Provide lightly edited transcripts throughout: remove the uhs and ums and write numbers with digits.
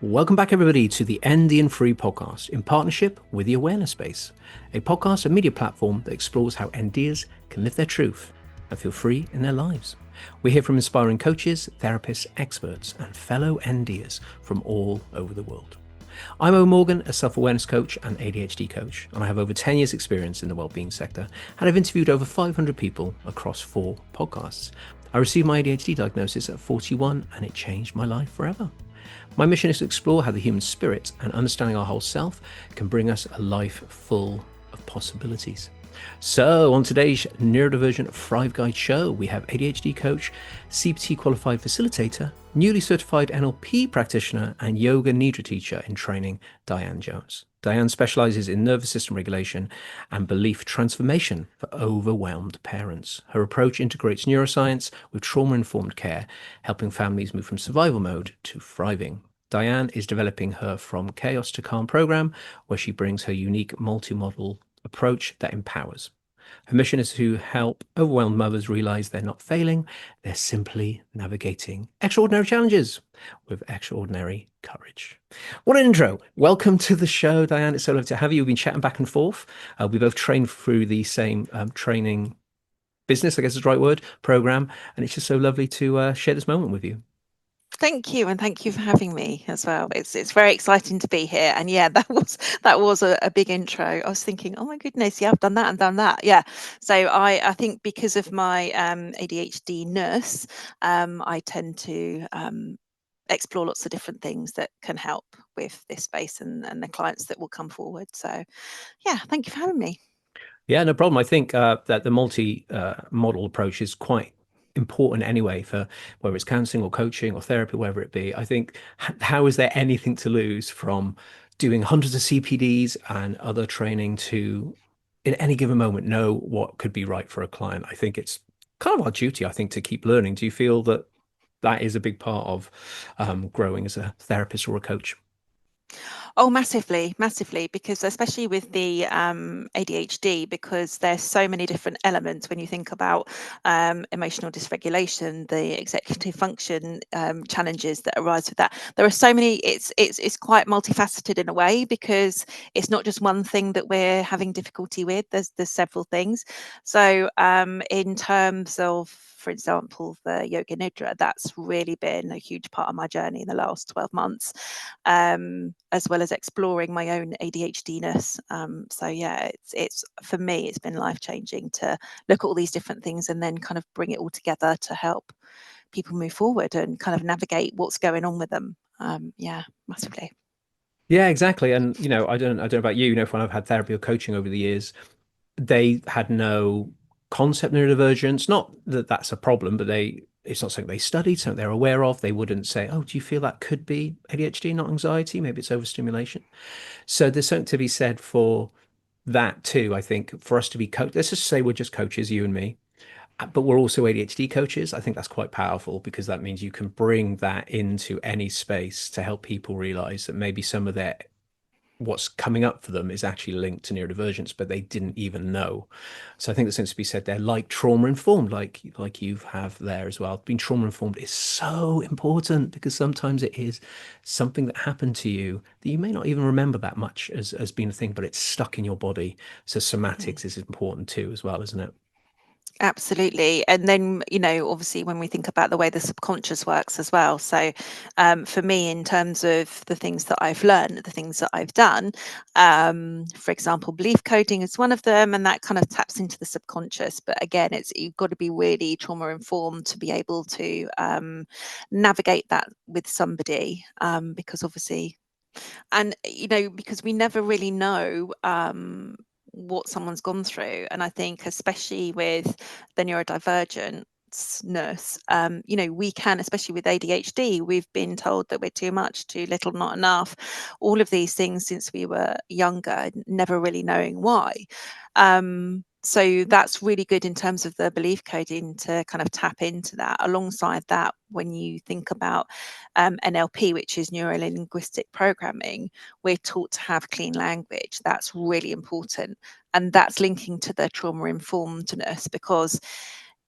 Welcome back, everybody, to the ND and Free podcast in partnership with the Awareness Space, a podcast and media platform that explores how NDers can live their truth and feel free in their lives. We hear from inspiring coaches, therapists, experts, and fellow NDers from all over the world. I'm Owen Morgan, a self-awareness coach and ADHD coach, and I have over 10 years' experience in the wellbeing sector, and I've interviewed over 500 people across 4 podcasts. I received my ADHD diagnosis at 41, and it changed my life forever. My mission is to explore how the human spirit and understanding our whole self can bring us a life full of possibilities. So on today's Neurodivergent Thrive Guide show, we have ADHD coach, CBT-qualified facilitator, newly certified NLP practitioner, and Yoga Nidra teacher in training, Diane Jones. Diane specialises in nervous system regulation and belief transformation for overwhelmed parents. Her approach integrates neuroscience with trauma-informed care, helping families move from survival mode to thriving. Diane is developing her From Chaos to Calm program, where she brings her unique multi-model approach that empowers. Her mission is to help overwhelmed mothers realize they're not failing, they're simply navigating extraordinary challenges with extraordinary courage. What an intro. Welcome to the show, Diane. It's so lovely to have you. We've been chatting back and forth. We both trained through the same training business, I guess is the right word, program. And it's just so lovely to share this moment with you. Thank you, and thank you for having me as well. It's very exciting to be here, and yeah, that was a big intro. I was thinking, oh my goodness, yeah, I've done that and done that. Yeah, so I think because of my ADHD nurse, I tend to explore lots of different things that can help with this space and the clients that will come forward. So, yeah, thank you for having me. Yeah, no problem. I think that the multi-model approach is quite important anyway for whether it's counseling or coaching or therapy, whatever it be. I think how is there anything to lose from doing hundreds of CPDs and other training to, in any given moment, know what could be right for a client? I think it's kind of our duty, I think, to keep learning. Do you feel that that is a big part of growing as a therapist or a coach? Oh, massively, massively, because especially with the ADHD, because there's so many different elements when you think about emotional dysregulation, the executive function challenges that arise with that. There are so many. It's quite multifaceted in a way because it's not just one thing that we're having difficulty with. There's several things. So in terms of, for example, the Yoga Nidra, that's really been a huge part of my journey in the last 12 months, as well as exploring my own ADHD-ness. So yeah, it's for me, it's been life-changing to look at all these different things and then kind of bring it all together to help people move forward and kind of navigate what's going on with them. Yeah, massively. Yeah, exactly. And I don't know about you, when I've had therapy or coaching over the years, they had no concept neurodivergence. Not that that's a problem, but it's not something they studied, something they're aware of. They wouldn't say, "Oh, do you feel that could be ADHD, not anxiety? Maybe it's overstimulation." So there's something to be said for that too. I think for us to be let's just say we're just coaches, you and me, but we're also ADHD coaches. I think that's quite powerful because that means you can bring that into any space to help people realize that maybe some of their what's coming up for them is actually linked to neurodivergence, but they didn't even know. So I think there's something to be said there, like trauma informed, like you have there as well. Being trauma informed is so important because sometimes it is something that happened to you that you may not even remember that much as being a thing, but it's stuck in your body. So somatics is important too, as well, isn't it? Absolutely. And then, obviously, when we think about the way the subconscious works as well. So, for me, in terms of the things that I've learned, the things that I've done, for example, belief coding is one of them, and that kind of taps into the subconscious. But again, you've got to be really trauma informed to be able to navigate that with somebody, because obviously, and because we never really know what someone's gone through. And I think especially with the neurodivergent nurse, we can, especially with ADHD, we've been told that we're too much, too little, not enough, all of these things since we were younger, never really knowing why. So that's really good in terms of the belief coding to kind of tap into that. Alongside that, when you think about NLP, which is neuro linguistic programming, we're taught to have clean language. That's really important. And that's linking to the trauma informedness, because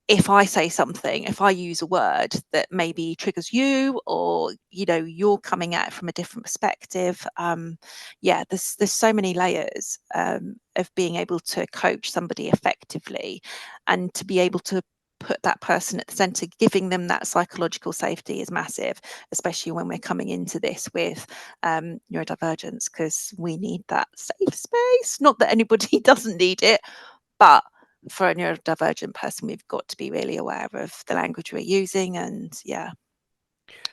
if I say something, if I use a word that maybe triggers you, or you're coming at it from a different perspective, there's so many layers of being able to coach somebody effectively, and to be able to put that person at the center, giving them that psychological safety is massive, especially when we're coming into this with neurodivergence, because we need that safe space. Not that anybody doesn't need it, but for a neurodivergent person, we've got to be really aware of the language we're using, and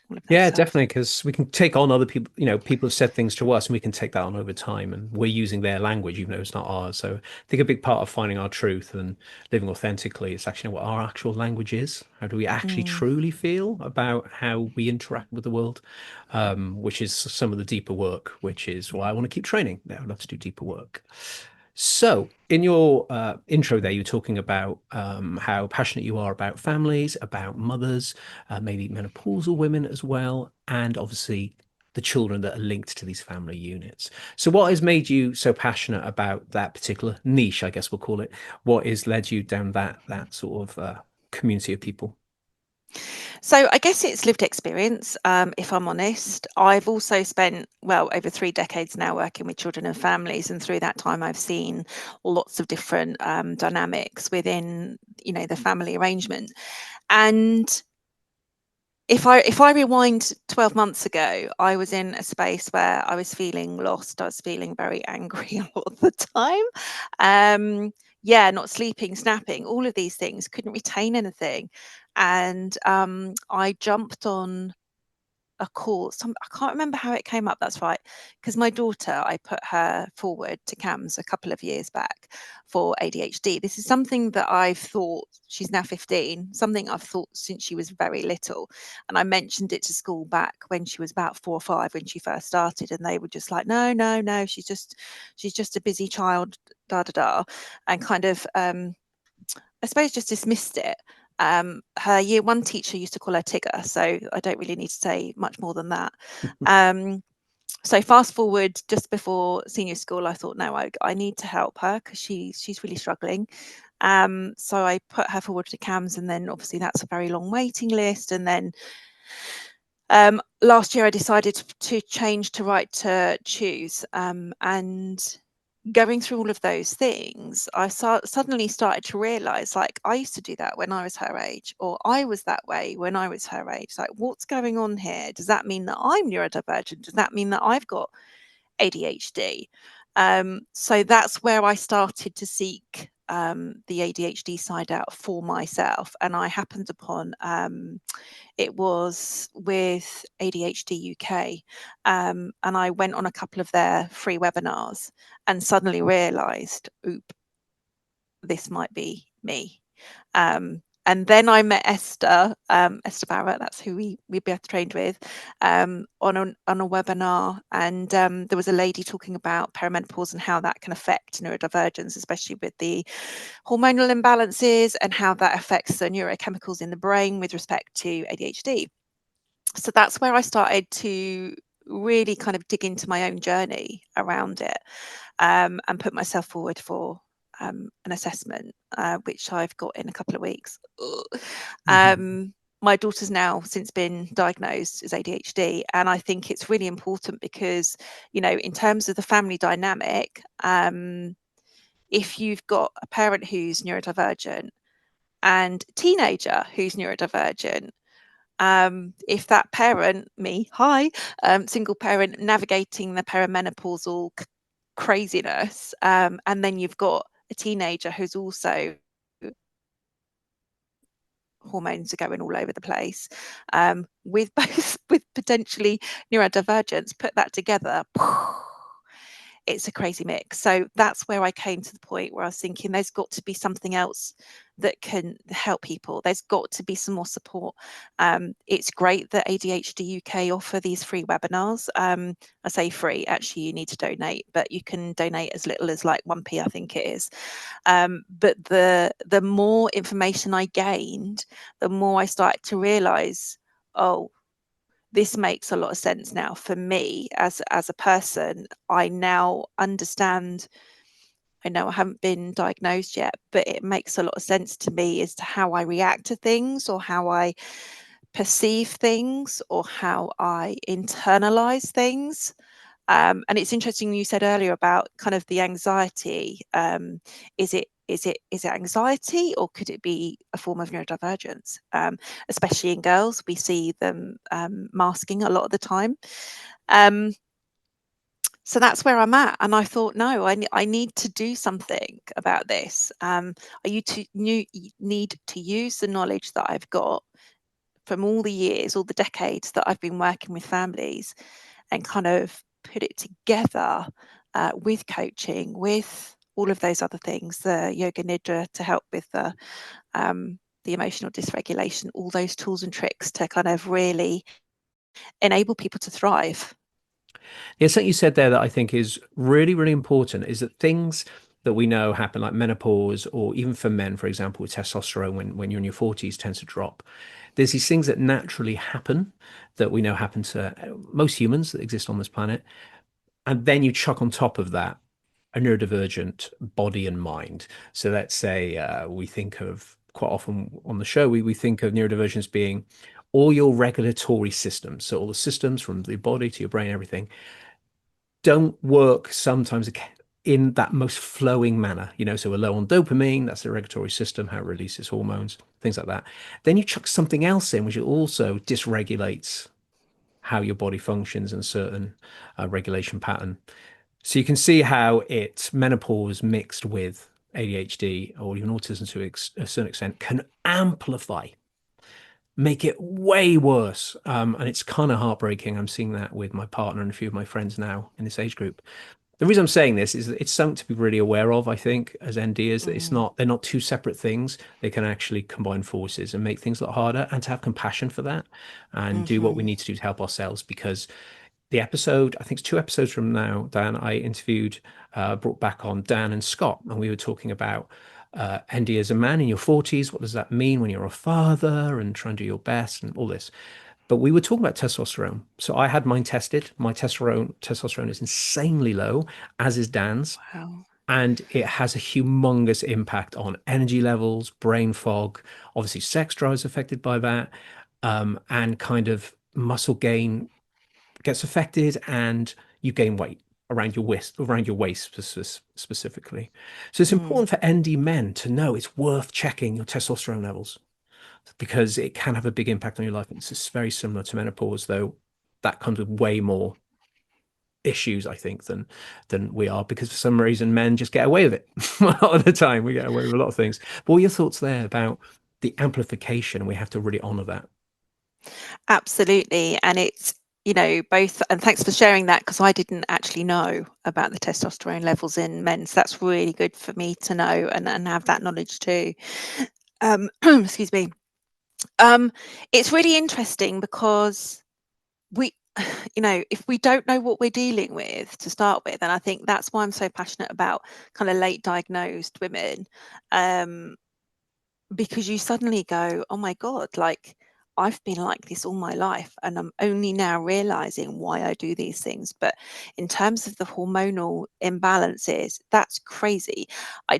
all of that Yeah, stuff. definitely, because we can take on other people. People have said things to us, and we can take that on over time, and we're using their language, even though it's not ours. So I think a big part of finding our truth and living authentically is actually what our actual language is. How do we actually truly feel about how we interact with the world? Which is some of the deeper work, which is why I want to keep training. I'd love to do deeper work. So, in your intro there, you're talking about how passionate you are about families, about mothers, maybe menopausal women as well, and obviously the children that are linked to these family units. So, what has made you so passionate about that particular niche, I guess we'll call it? What has led you down that sort of community of people? So I guess it's lived experience, if I'm honest. I've also spent, well, over 3 decades now working with children and families, and through that time I've seen lots of different dynamics within, the family arrangement. And if I rewind 12 months ago, I was in a space where I was feeling lost. I was feeling very angry a lot of the time. Not sleeping, snapping, all of these things, couldn't retain anything. And I jumped on a course. I can't remember how it came up. That's right, because my daughter, I put her forward to CAMS a couple of years back for ADHD. This is something that I've thought, she's now 15, something I've thought since she was very little. And I mentioned it to school back when she was about 4 or 5, when she first started, and they were just like, no, no, no, she's just a busy child, da da da, and kind of I suppose just dismissed it. Her year 1 teacher used to call her Tigger, so I don't really need to say much more than that. So fast forward just before senior school, I thought, no, I need to help her because she's really struggling. So I put her forward to CAMS, and then obviously that's a very long waiting list. And then last year I decided to change to Right to Choose, and going through all of those things, I suddenly started to realize, like, I used to do that when I was her age, or I was that way when I was her age. Like, what's going on here? Does that mean that I'm neurodivergent? Does that mean that I've got ADHD? So that's where I started to seek the ADHD side out for myself. And I happened upon it was with ADHD UK. And I went on a couple of their free webinars and suddenly realized, oop, this might be me. And then I met Esther, Esther Barrett, that's who we both trained with, on a webinar. And there was a lady talking about perimenopause and how that can affect neurodivergence, especially with the hormonal imbalances, and how that affects the neurochemicals in the brain with respect to ADHD. So that's where I started to really kind of dig into my own journey around it, and put myself forward for an assessment, which I've got in a couple of weeks. My daughter's now since been diagnosed as ADHD, and I think it's really important because, in terms of the family dynamic, if you've got a parent who's neurodivergent and a teenager who's neurodivergent, if that parent, me, single parent, navigating the perimenopausal craziness, and then you've got a teenager who's also, hormones are going all over the place, with both with potentially neurodivergence, put that together, it's a crazy mix. So that's where I came to the point where I was thinking, there's got to be something else that can help people. There's got to be some more support. It's great that ADHD UK offer these free webinars. I say free, actually you need to donate, but you can donate as little as like 1p, I think it is. But the more information I gained, the more I started to realize, oh, this makes a lot of sense now for me as a person. I now understand I know I haven't been diagnosed yet, but it makes a lot of sense to me as to how I react to things, or how I perceive things, or how I internalize things. And it's interesting you said earlier about kind of the anxiety. Is it anxiety, or could it be a form of neurodivergence? Especially in girls, we see them masking a lot of the time. So that's where I'm at, and I thought, no, I need to do something about this. Need to use the knowledge that I've got from all the years, all the decades that I've been working with families, and kind of put it together with coaching, with all of those other things, the Yoga Nidra to help with the emotional dysregulation, all those tools and tricks to kind of really enable people to thrive. Yeah, something you said there that I think is really, really important is that things that we know happen, like menopause, or even for men, for example, with testosterone when you're in your 40s tends to drop. There's these things that naturally happen that we know happen to most humans that exist on this planet. And then you chuck on top of that a neurodivergent body and mind. So let's say we think of quite often on the show, we think of neurodivergence as being all your regulatory systems. So all the systems from the body to your brain, everything don't work sometimes in that most flowing manner. So we're low on dopamine, that's the regulatory system, how it releases hormones, things like that. Then you chuck something else in, which also dysregulates how your body functions in a certain regulation pattern. So you can see how it's menopause mixed with ADHD or even autism to a certain extent can amplify, make it way worse. And it's kind of heartbreaking. I'm seeing that with my partner and a few of my friends now in this age group. The reason I'm saying this is that it's something to be really aware of, I think, as NDers, that they're not two separate things. They can actually combine forces and make things a lot harder, and to have compassion for that and do what we need to do to help ourselves. Because the episode, I think it's 2 episodes from now, Diane, I interviewed, brought back on Dan and Scott, and we were talking about ND as a man in your 40s. What does that mean when you're a father and trying to do your best and all this? But we were talking about testosterone. So I had mine tested. My testosterone is insanely low, as is Dan's. Wow. And it has a humongous impact on energy levels, brain fog. Obviously, sex drive is affected by that. And kind of muscle gain gets affected, and you gain weight around your waist specifically. So it's important for ND men to know it's worth checking your testosterone levels, because it can have a big impact on your life. It's just very similar to menopause, though that comes with way more issues, I think, than we are, because for some reason men just get away with it. A lot of the time we get away with a lot of things. But what are your thoughts there about the amplification? We have to really honor that. Absolutely. And it's, both, and thanks for sharing that, because I didn't actually know about the testosterone levels in men. So that's really good for me to know and have that knowledge too. Excuse me. It's really interesting because we, if we don't know what we're dealing with to start with, and I think that's why I'm so passionate about kind of late diagnosed women, because you suddenly go, oh my God, like I've been like this all my life, and I'm only now realizing why I do these things. But in terms of the hormonal imbalances, that's crazy. I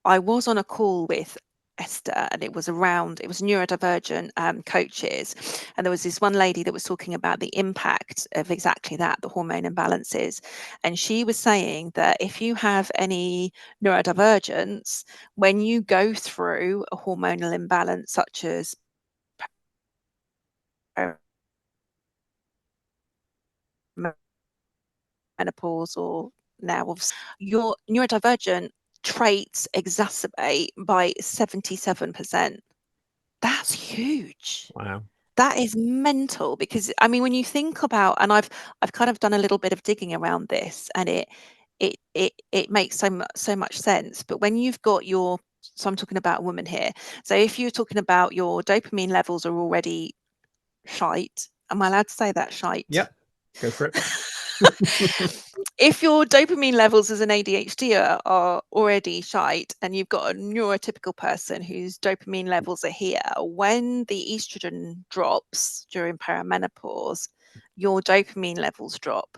was on a call with Esther, and it was neurodivergent coaches, and there was this one lady that was talking about the impact of exactly that, the hormone imbalances. And she was saying that if you have any neurodivergence, when you go through a hormonal imbalance such as menopause, or now your neurodivergent traits exacerbate by 77%. That's huge. Wow. That is mental, because I mean, when you think about, and I've kind of done a little bit of digging around this, and it makes so much sense. But when you've got so I'm talking about a woman here. So if you're talking about your dopamine levels are already shite, am I allowed to say that, shite? Yep. Go for it. If your dopamine levels as an ADHD are already shite, and you've got a neurotypical person whose dopamine levels are here, when the estrogen drops during perimenopause, your dopamine levels drop.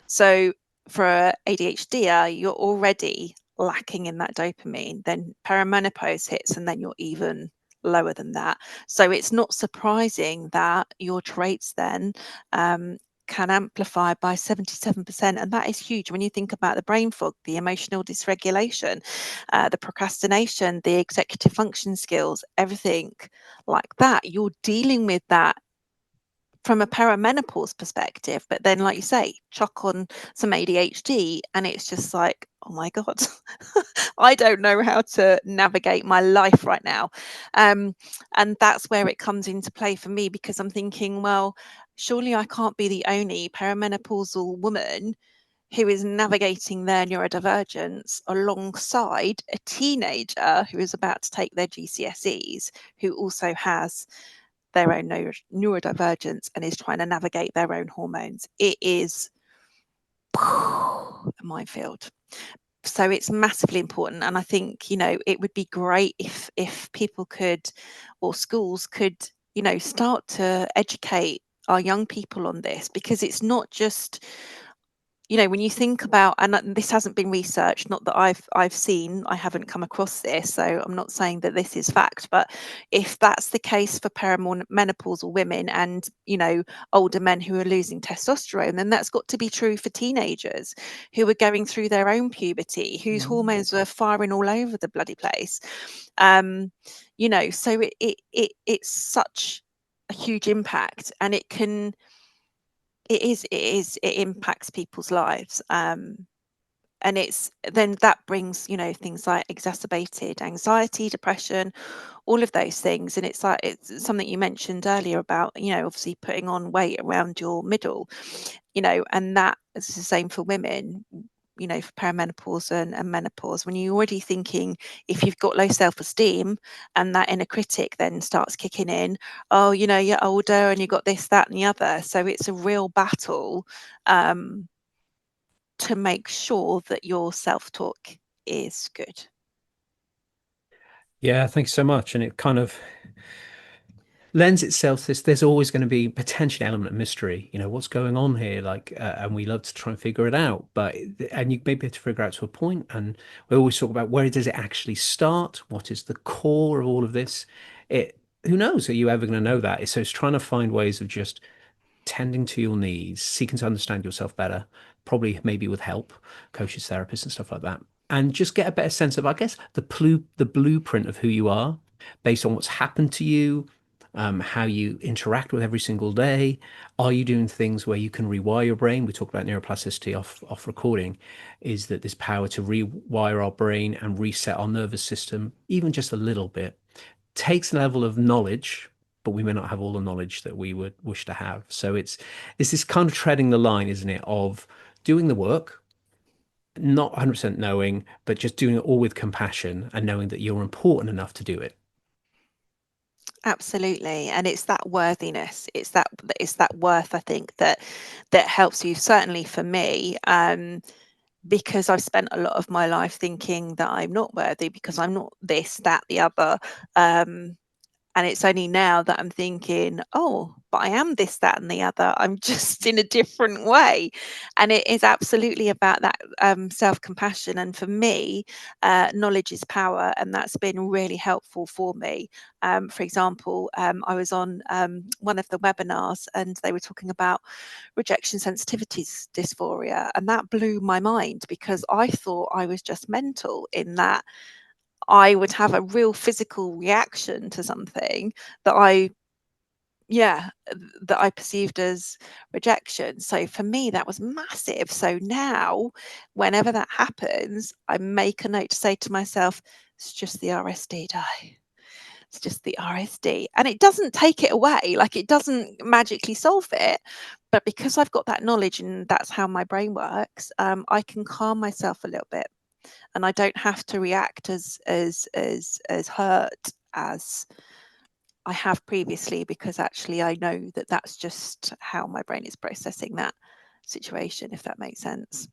So for a ADHDer, you're already lacking in that dopamine. Then perimenopause hits, and then you're even lower than that. So it's not surprising that your traits then can amplify by 77%. And that is huge when you think about the brain fog, the emotional dysregulation, the procrastination, the executive function skills, everything like that. You're dealing with that from a perimenopause perspective, but then, like you say, chuck on some ADHD and it's just like, oh my God, I don't know how to navigate my life right now. And that's where it comes into play for me, because I'm thinking, well, surely I can't be the only perimenopausal woman who is navigating their neurodivergence alongside a teenager who is about to take their GCSEs, who also has their own neurodivergence and is trying to navigate their own hormones. It is a minefield. So it's massively important. And I think, it would be great if people could, or schools could, start to educate our young people on this, because it's not just, when you think about, and this hasn't been researched, not that I've seen, I haven't come across this, so I'm not saying that this is fact, but if that's the case for perimenopausal women and, older men who are losing testosterone, then that's got to be true for teenagers who are going through their own puberty, whose hormones are firing all over the bloody place. So it's such a huge impact, and it impacts people's lives. And it's then that brings, things like exacerbated anxiety, depression, all of those things. And it's like, it's something you mentioned earlier about, obviously putting on weight around your middle, and that is the same for women, for perimenopause and menopause. When you're already thinking, if you've got low self-esteem and that inner critic then starts kicking in, oh, you're older and you've got this, that, and the other. So it's a real battle to make sure that your self-talk is good. Yeah, thanks so much. And it kind of lends itself to this. There's always going to be potential element of mystery. What's going on here? Like, and we love to try and figure it out. But and you maybe have to figure out to a point. And we always talk about, where does it actually start? What is the core of all of this? Who knows? Are you ever going to know that? So it's trying to find ways of just tending to your needs, seeking to understand yourself better, probably maybe with help, coaches, therapists, and stuff like that, and just get a better sense of, I guess, the blueprint of who you are based on what's happened to you, how you interact with every single day. Are you doing things where you can rewire your brain? We talked about neuroplasticity off recording, is that this power to rewire our brain and reset our nervous system, even just a little bit, takes a level of knowledge, but we may not have all the knowledge that we would wish to have. So it's this kind of treading the line, isn't it, of doing the work, not 100% knowing, but just doing it all with compassion and knowing that you're important enough to do it. Absolutely. And it's that worthiness, it's that worth, I think, that helps you, certainly for me, because I've spent a lot of my life thinking that I'm not worthy because I'm not this, that, the other. And it's only now that I'm thinking, oh, but I am this, that, and the other. I'm just in a different way. And it is absolutely about that self-compassion. And for me, knowledge is power. And that's been really helpful for me. For example, I was on one of the webinars and they were talking about rejection sensitivity dysphoria. And that blew my mind, because I thought I was just mental, in that I would have a real physical reaction to something that I perceived as rejection. So for me, that was massive. So now, whenever that happens, I make a note to say to myself, it's just the RSD, Di. It's just the RSD. And it doesn't take it away, like it doesn't magically solve it. But because I've got that knowledge and that's how my brain works, I can calm myself a little bit, and I don't have to react as hurt as I have previously, because actually I know that that's just how my brain is processing that situation, if that makes sense.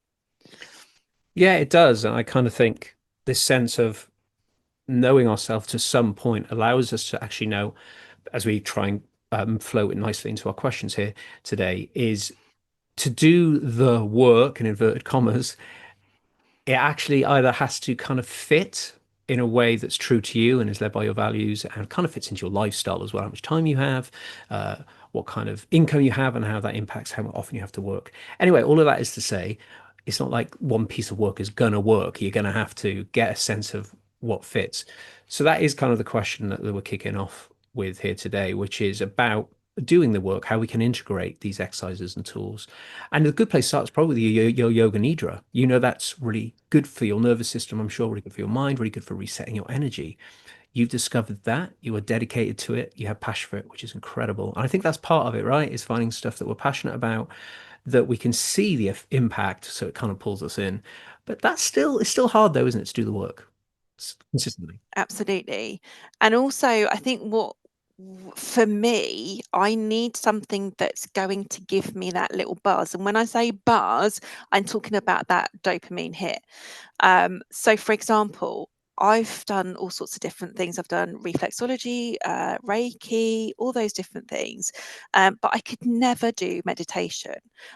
Yeah, it does. And I kind of think this sense of knowing ourselves to some point allows us to actually know, as we try and flow it nicely into our questions here today, is to do the work in inverted commas, it actually either has to kind of fit in a way that's true to you and is led by your values and kind of fits into your lifestyle as well, how much time you have, uh, what kind of income you have, and how that impacts how often you have to work. Anyway, all of that is to say, it's not like one piece of work is going to work. You're going to have to get a sense of what fits. So that is kind of the question that we're kicking off with here today, which is about doing the work, how we can integrate these exercises and tools. And a good place to start is probably your Yoga Nidra. You know, that's really good for your nervous system, I'm sure, really good for your mind, really good for resetting your energy. You've discovered that, you are dedicated to it, you have passion for it, which is incredible. And I think that's part of it, right? Is finding stuff that we're passionate about, that we can see the impact, so it kind of pulls us in. But it's still hard though, isn't it, to do the work consistently? Absolutely. And also, I think for me, I need something that's going to give me that little buzz. And when I say buzz, I'm talking about that dopamine hit. So, for example, I've done all sorts of different things. I've done reflexology, Reiki, all those different things. But I could never do meditation.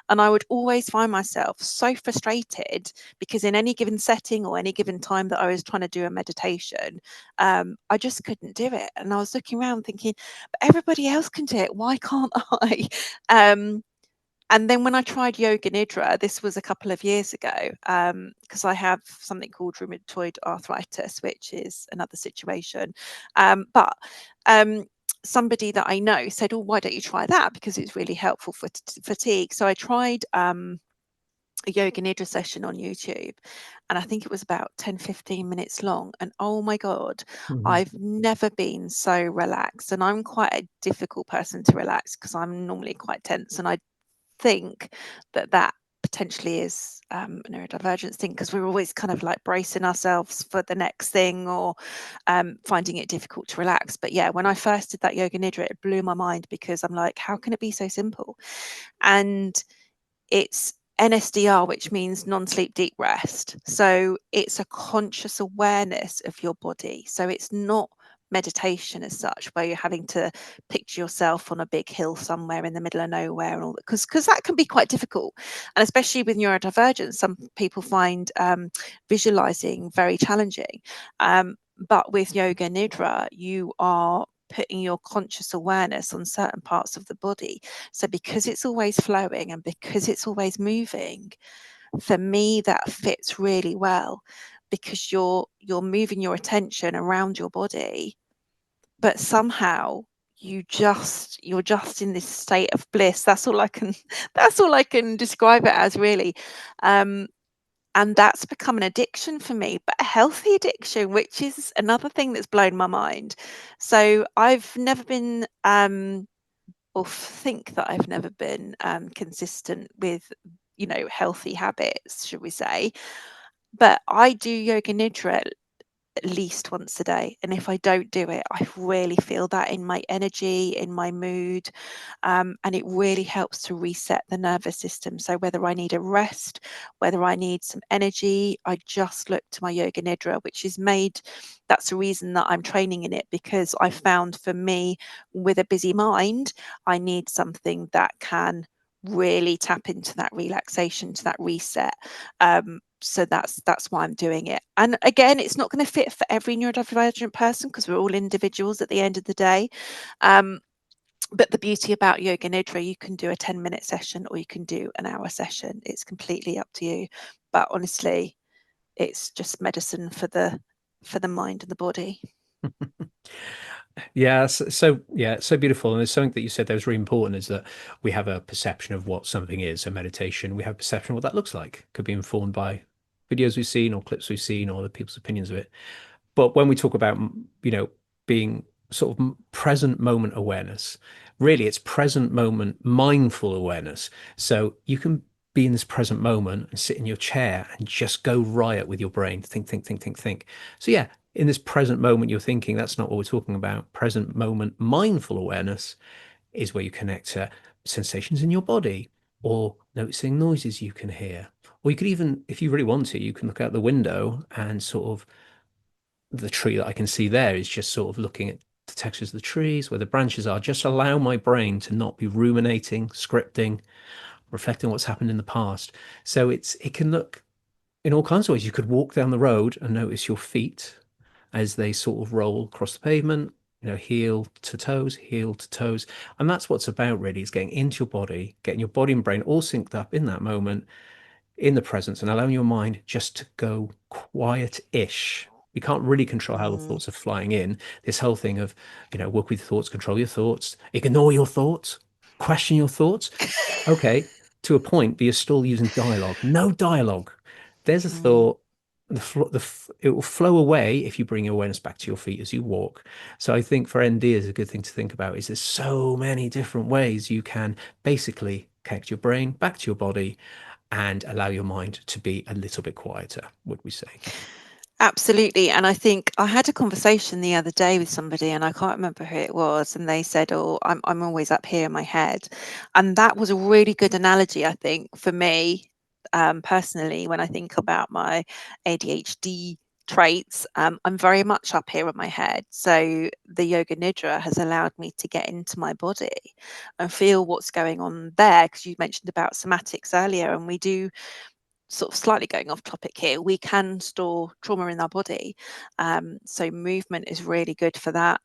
And I would always find myself so frustrated because in any given setting or any given time that I was trying to do a meditation, I just couldn't do it. And I was looking around thinking, but everybody else can do it. Why can't I? And then when I tried Yoga Nidra, this was a couple of years ago, because I have something called rheumatoid arthritis, which is another situation. But somebody that I know said, "Oh, why don't you try that? Because it's really helpful for fatigue." So I tried a Yoga Nidra session on YouTube, and I think it was about 10, 15 minutes long. And oh my God, Mhm. I've never been so relaxed. And I'm quite a difficult person to relax because I'm normally quite tense. And I think that potentially is a neurodivergence thing because we're always kind of like bracing ourselves for the next thing or finding it difficult to relax. But yeah, when I first did that Yoga Nidra, it blew my mind because I'm like, how can it be so simple? And it's NSDR, which means non-sleep deep rest. So it's a conscious awareness of your body. So it's not meditation as such, where you're having to picture yourself on a big hill somewhere in the middle of nowhere, and all that, because that can be quite difficult, and especially with neurodivergence, some people find visualizing very challenging. But with Yoga Nidra, you are putting your conscious awareness on certain parts of the body. So because it's always flowing and because it's always moving, for me that fits really well because you're moving your attention around your body, but somehow you're just in this state of bliss. That's all I can that's all I can describe it as, really. And that's become an addiction for me, but a healthy addiction, which is another thing that's blown my mind. So I've never been or think that I've never been consistent with, healthy habits, should we say. But I do Yoga Nidra at least once a day. And if I don't do it, I really feel that in my energy, in my mood. And it really helps to reset the nervous system. So whether I need a rest, whether I need some energy, I just look to my Yoga Nidra, which is made. That's the reason that I'm training in it, because I found for me, with a busy mind, I need something that can really tap into that relaxation, to that reset. So that's why I'm doing it. And again, it's not going to fit for every neurodivergent person because we're all individuals at the end of the day. But the beauty about Yoga Nidra, you can do a 10-minute session or you can do an hour session. It's completely up to you. But honestly, it's just medicine for the mind and the body. Yeah, so beautiful. And there's something that you said that was really important is that we have a perception of what something is. So meditation, we have a perception of what that looks like. Could be informed by videos we've seen or clips we've seen or the people's opinions of it. But when we talk about, being sort of present moment awareness, really it's present moment mindful awareness. So you can be in this present moment and sit in your chair and just go riot with your brain, think, think, think, think, think. So yeah, in this present moment you're thinking, that's not what we're talking about. Present moment mindful awareness is where you connect to sensations in your body or noticing noises you can hear. Or you could even, if you really want to, you can look out the window and sort of the tree that I can see there is just sort of looking at the textures of the trees, where the branches are, just allow my brain to not be ruminating, scripting, reflecting on what's happened in the past. So it can look in all kinds of ways. You could walk down the road and notice your feet as they sort of roll across the pavement, heel to toes, heel to toes. And that's what's about really, is getting into your body, getting your body and brain all synced up in that moment, in the presence, and allowing your mind just to go quiet-ish. We can't really control how the Mm. thoughts are flying in. This whole thing of, work with your thoughts, control your thoughts, ignore your thoughts, question your thoughts. Okay, to a point, but you're still using dialogue. No dialogue. There's a Mm. thought. It will flow away if you bring your awareness back to your feet as you walk. So I think for ND is a good thing to think about is there's so many different ways you can basically connect your brain back to your body and allow your mind to be a little bit quieter, would we say? Absolutely. And I think I had a conversation the other day with somebody, and I can't remember who it was, and they said, "Oh, I'm always up here in my head." And that was a really good analogy, I think, for me, personally, when I think about my ADHD traits. I'm very much up here in my head. So the Yoga Nidra has allowed me to get into my body and feel what's going on there. Because you mentioned about somatics earlier, and we do, sort of slightly going off topic here, we can store trauma in our body. So movement is really good for that.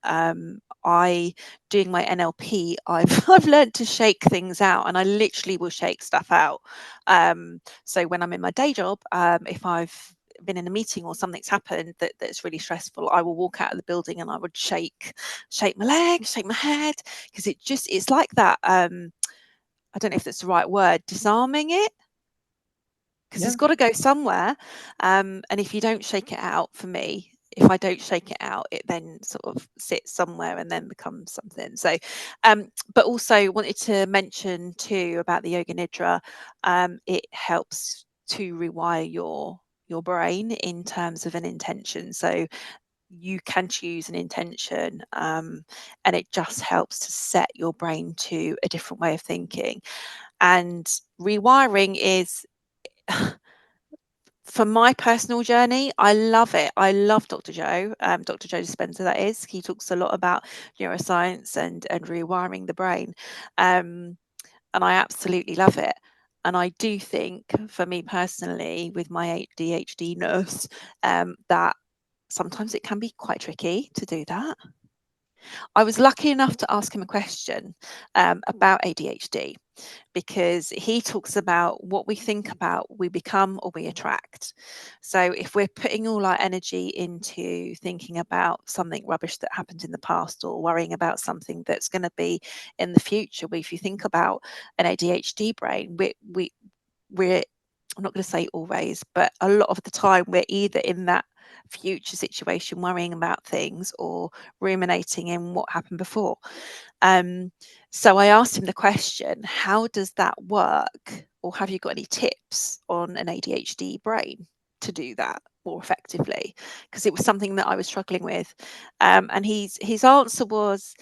I, doing my NLP, I've learned to shake things out, and I literally will shake stuff out. So when I'm in my day job, if I've been in a meeting or something's happened that's really stressful, I will walk out of the building and I would shake my legs, shake my head, because it's like that. I don't know if that's the right word, disarming it, because Yeah. it's got to go somewhere. And if you don't shake it out, for me, if I don't shake it out, it then sort of sits somewhere and then becomes something. So, but also wanted to mention too about the Yoga Nidra. It helps to rewire your brain in terms of an intention. So you can choose an intention, and it just helps to set your brain to a different way of thinking. And rewiring is for my personal journey, I love it. I love Dr. Joe, Dr. Joe Dispenza, that is. He talks a lot about neuroscience and rewiring the brain. And I absolutely love it. And I do think, for me personally, with my ADHD nurse, that sometimes it can be quite tricky to do that. I was lucky enough to ask him a question about ADHD, because he talks about what we think about, we become or we attract. So if we're putting all our energy into thinking about something rubbish that happened in the past, or worrying about something that's going to be in the future, if you think about an ADHD brain, we're I'm not going to say always, but a lot of the time we're either in that future situation worrying about things or ruminating in what happened before. So I asked him the question, how does that work? Or have you got any tips on an ADHD brain to do that more effectively? Because it was something that I was struggling with. And his answer was,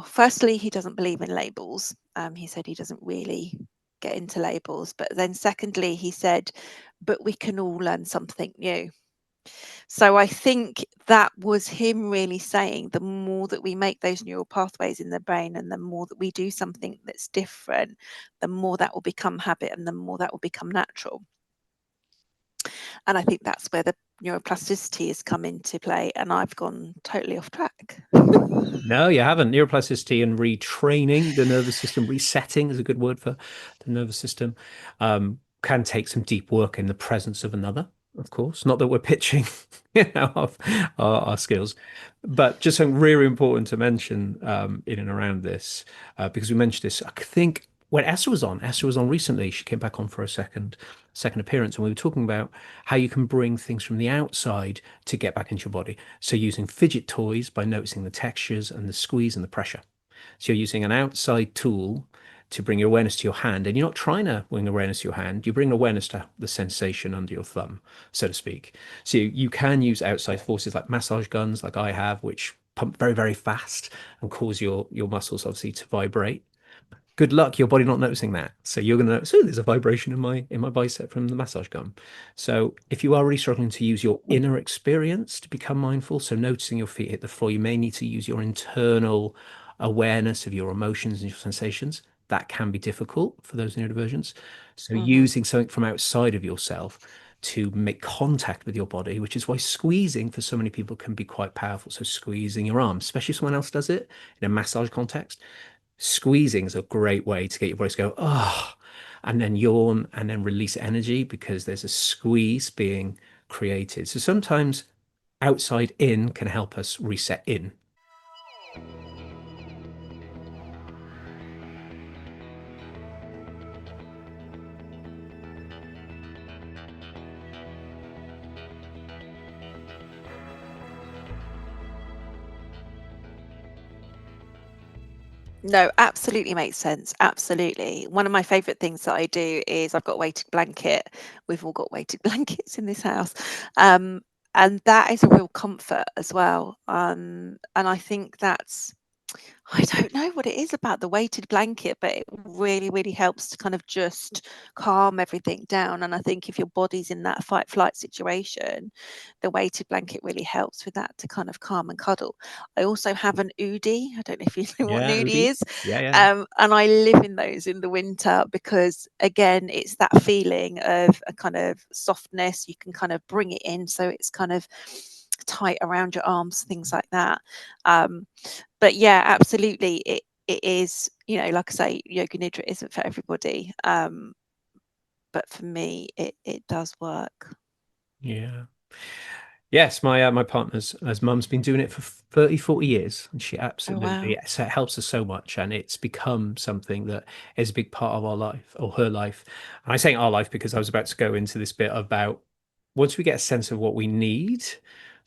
firstly, he doesn't believe in labels. He said he doesn't really get into labels. But then secondly, he said, but we can all learn something new. So I think that was him really saying, the more that we make those neural pathways in the brain, and the more that we do something that's different, the more that will become habit, and the more that will become natural. And I think that's where the neuroplasticity has come into play, and I've gone totally off track. No, you haven't. Neuroplasticity and retraining the nervous system, resetting is a good word for the nervous system, can take some deep work in the presence of another, of course. Not that we're pitching, our skills, but just something really important to mention in and around this, because we mentioned this, I think, when Esther was on recently. She came back on for a second appearance, and we were talking about how you can bring things from the outside to get back into your body. So using fidget toys by noticing the textures and the squeeze and the pressure. So you're using an outside tool to bring your awareness to your hand, and you're not trying to bring awareness to your hand. You bring awareness to the sensation under your thumb, so to speak. So you can use outside forces like massage guns, like I have, which pump very, very fast and cause your muscles obviously to vibrate. Good luck your body not noticing that. So you're going to notice, oh, there's a vibration in my bicep from the massage gun. So if you are really struggling to use your inner experience to become mindful, so noticing your feet hit the floor, you may need to use your internal awareness of your emotions and your sensations. that can be difficult for those neurodivergents. So Hmm. using something from outside of yourself to make contact with your body, which is why squeezing for so many people can be quite powerful. So squeezing your arm, especially if someone else does it in a massage context, squeezing is a great way to get your voice to go, oh, and then yawn and then release energy because there's a squeeze being created. So sometimes outside in can help us reset in. No, absolutely makes sense. Absolutely. One of my favorite things that I do is I've got a weighted blanket. We've all got weighted blankets in this house. Um, and that is a real comfort as well. And I think that's I don't know what it is about the weighted blanket, but it really, really helps to kind of just calm everything down. And I think if your body's in that fight flight situation, the weighted blanket really helps with that to kind of calm and cuddle. I also have an Udi. I don't know if you know what an Yeah, Udi Udi. is. Yeah, yeah. And I live in those in the winter because, again, it's that feeling of a kind of softness. You can kind of bring it in so it's kind of tight around your arms, things like that. Um, but yeah, absolutely, it is, like I say, Yoga Nidra isn't for everybody, but for me, it does work. Yeah. Yes, my partner's as mum's been doing it for 30, 40 years, and she Oh, absolutely wow. so it helps us so much, and it's become something that is a big part of our life or her life. And I say our life because I was about to go into this bit about once we get a sense of what we need,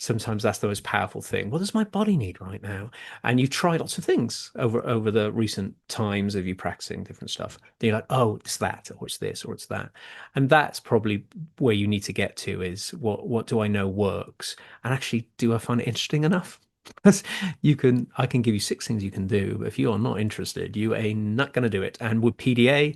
sometimes that's the most powerful thing. What does my body need right now? And you've tried lots of things over the recent times of you practicing different stuff. Then you're like, oh, it's that, or it's this, or it's that. And that's probably where you need to get to is what do I know works? And actually, do I find it interesting enough? Because I can give you six things you can do, but if you are not interested, you ain't not going to do it. And with PDA,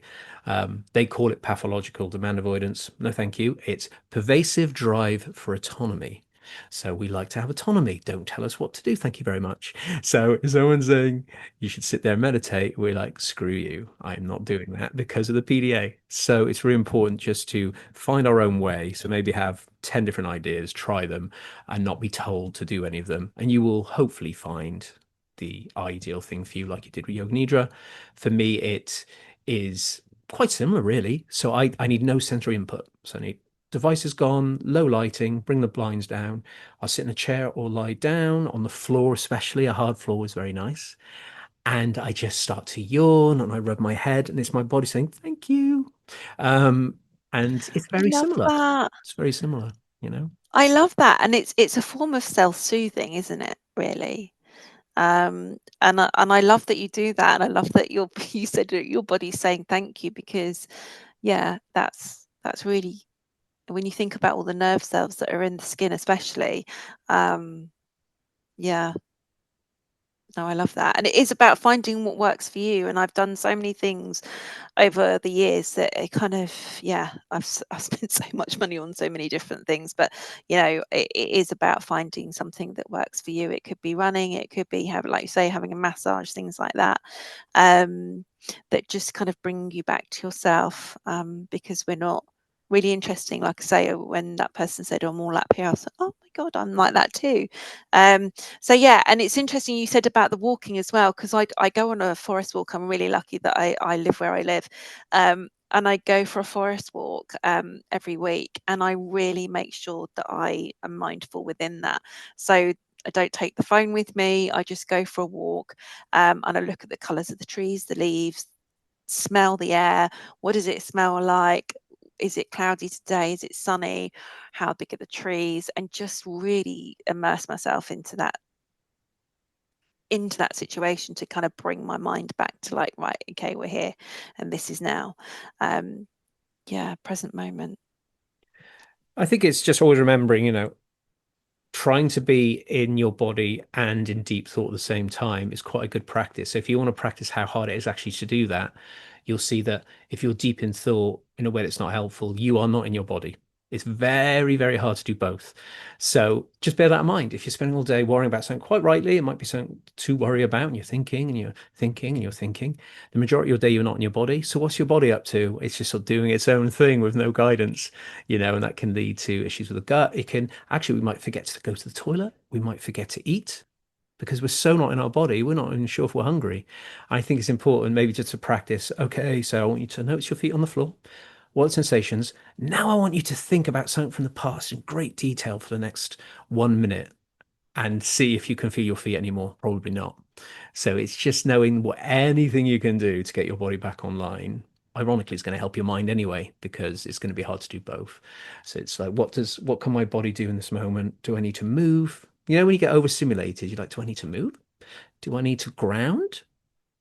they call it pathological demand avoidance. No, thank you. It's pervasive drive for autonomy. So we like to have autonomy. Don't tell us what to do. Thank you very much. So if someone's saying you should sit there and meditate, we're like, screw you. I'm not doing that because of the PDA. So it's really important just to find our own way. So maybe have 10 different ideas, try them, and not be told to do any of them. And you will hopefully find the ideal thing for you, like you did with Yoga Nidra. For me, it is quite similar, really. So I need no sensory input. So I need device is gone, low lighting, bring the blinds down. I'll sit in a chair or lie down on the floor, especially. A hard floor is very nice. And I just start to yawn and I rub my head, and it's my body saying, thank you. Um, and it's I very love similar. that. It's very similar, you know? I love that, and it's a form of self-soothing, isn't it, really? And I love that you do that, and I love that you said that your body's saying thank you because, yeah, that's really when you think about all the nerve cells that are in the skin especially, um, yeah. No, I love that. And it is about finding what works for you. And I've done so many things over the years that it kind of, yeah, I've spent so much money on so many different things. But, it is about finding something that works for you. It could be running, it could be having, like you say, having a massage, things like that, um, that just kind of bring you back to yourself, because we're not really interesting. Like I say, when that person said, "Oh, I'm all up here," I was like, "Oh my God, I'm like that too." Um, so yeah, and it's interesting you said about the walking as well, because I go on a forest walk. I'm really lucky that I live where I live. And I go for a forest walk every week, and I really make sure that I am mindful within that. So I don't take the phone with me. I just go for a walk, and I look at the colours of the trees, the leaves, smell the air. What does it smell like? Is it cloudy today? Is it sunny? How big are the trees? And just really immerse myself into that situation to kind of bring my mind back to, like, right, okay, we're here and this is now. um yeah, present moment. I think it's just always remembering, trying to be in your body and in deep thought at the same time is quite a good practice. So if you want to practice how hard it is actually to do that, you'll see that if you're deep in thought in a way that's not helpful, you are not in your body. It's very, very hard to do both. So just bear that in mind. If you're spending all day worrying about something, quite rightly, it might be something to worry about, and you're thinking and you're thinking and you're thinking. The majority of your day, you're not in your body. So what's your body up to? It's just sort of doing its own thing with no guidance, and that can lead to issues with the gut. It can actually, we might forget to go to the toilet. We might forget to eat because we're so not in our body, we're not even sure if we're hungry. I think it's important maybe just to practice. Okay, so I want you to notice your feet on the floor. What sensations? Now I want you to think about something from the past in great detail for the next 1 minute and see if you can feel your feet anymore. Probably not. So it's just knowing what anything you can do to get your body back online. Ironically, it's going to help your mind anyway, because it's going to be hard to do both. So it's like, what can my body do in this moment? Do I need to move? When you get overstimulated, you're like, do I need to move? Do I need to ground?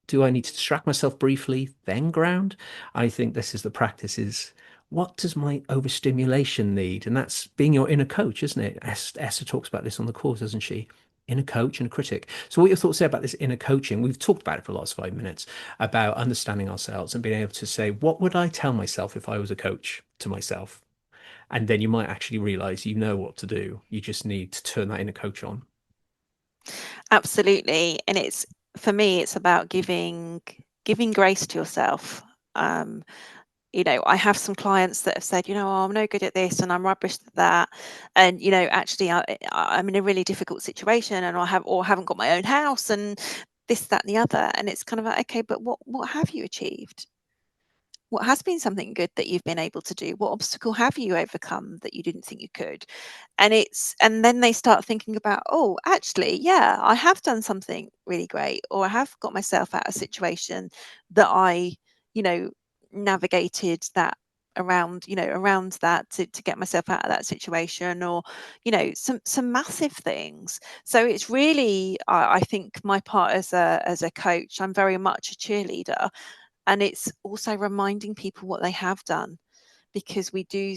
Do I need to distract myself briefly, then ground? I think this is the practice is what does my overstimulation need? And that's being your inner coach, isn't it? Esther talks about this on the course, doesn't she? Inner coach and critic. So what are your thoughts there about this inner coaching? We've talked about it for the last 5 minutes about understanding ourselves and being able to say, what would I tell myself if I was a coach to myself? And then you might actually realize you know what to do. You just need to turn that inner coach on. Absolutely. And it's, for me, it's about giving grace to yourself. I have some clients that have said, "Oh, I'm no good at this and I'm rubbish at that." And, actually I'm in a really difficult situation and haven't got my own house and this, that, and the other. And it's kind of like, okay, but what have you achieved? What has been something good that you've been able to do? What obstacle have you overcome that you didn't think you could? And then they start thinking about, oh, actually, yeah, I have done something really great, or I have got myself out of a situation that I, you know, navigated that around that to get myself out of that situation, or, some massive things. So it's really, I think my part as a coach, I'm very much a cheerleader, and it's also reminding people what they have done, because we do,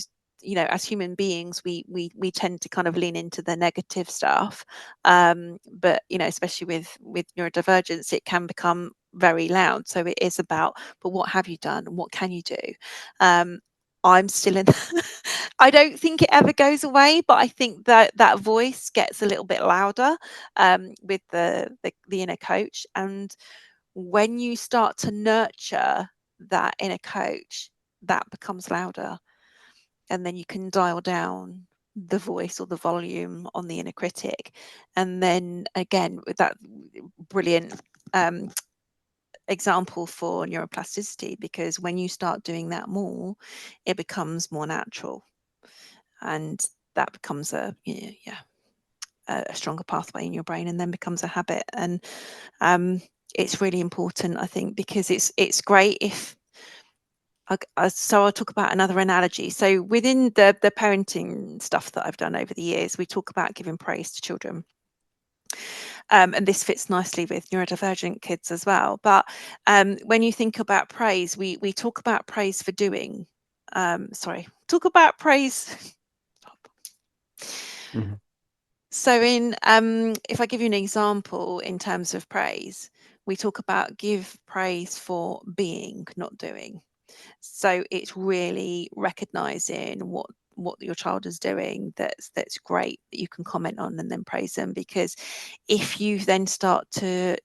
as human beings, we tend to kind of lean into the negative stuff, but especially with neurodivergence, it can become very loud. So it is about, but what have you done and what can you do? I'm still in I don't think it ever goes away, but I think that voice gets a little bit louder, with the inner coach. And when you start to nurture that inner coach, that becomes louder. And then you can dial down the voice or the volume on the inner critic. And then again, with that brilliant example for neuroplasticity, because when you start doing that more, it becomes more natural. And that becomes a stronger pathway in your brain, and then becomes a habit. And it's really important, I think, because it's great if so I'll talk about another analogy. So within the parenting stuff that I've done over the years, we talk about giving praise to children. And this fits nicely with neurodivergent kids as well. But when you think about praise, we talk about praise for doing. Talk about praise. Mm-hmm. So if I give you an example in terms of praise, we talk about give praise for being, not doing. So it's really recognizing what your child is doing that's great, that you can comment on and then praise them. Because if you then start to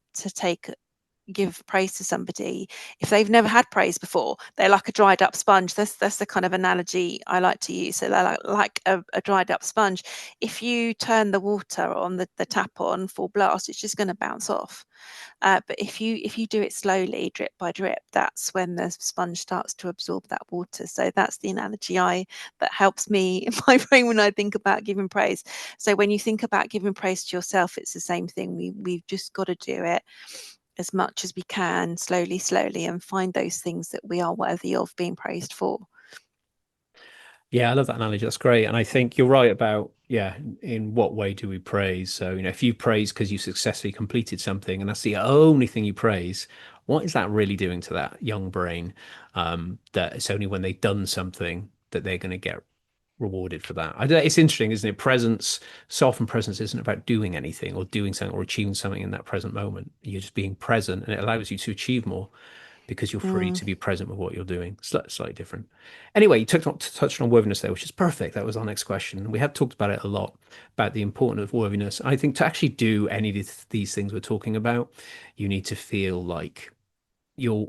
give praise to somebody, if they've never had praise before, they're like a dried up sponge. That's the kind of analogy I like to use. So they're like a dried up sponge. If you turn the water on, the tap on full blast, it's just going to bounce off. But if you do it slowly, drip by drip, that's when the sponge starts to absorb that water. So that's the analogy that helps me in my brain when I think about giving praise. So when you think about giving praise to yourself, it's the same thing. We've just got to do it as much as we can, slowly, and find those things that we are worthy of being praised for. Yeah, I love that analogy. That's great. And I think you're right about, yeah, in what way do we praise? So, if you praise because you successfully completed something and that's the only thing you praise, what is that really doing to that young brain? That it's only when they've done something that they're going to get rewarded for that. It's interesting, isn't it? So often presence isn't about doing anything or doing something or achieving something in that present moment. You're just being present, and it allows you to achieve more because you're free Mm. to be present with what you're doing. Slightly different. Anyway, you touched on worthiness there, which is perfect. That was our next question. We have talked about it a lot, about the importance of worthiness. I think to actually do any of these things we're talking about, you need to feel like you're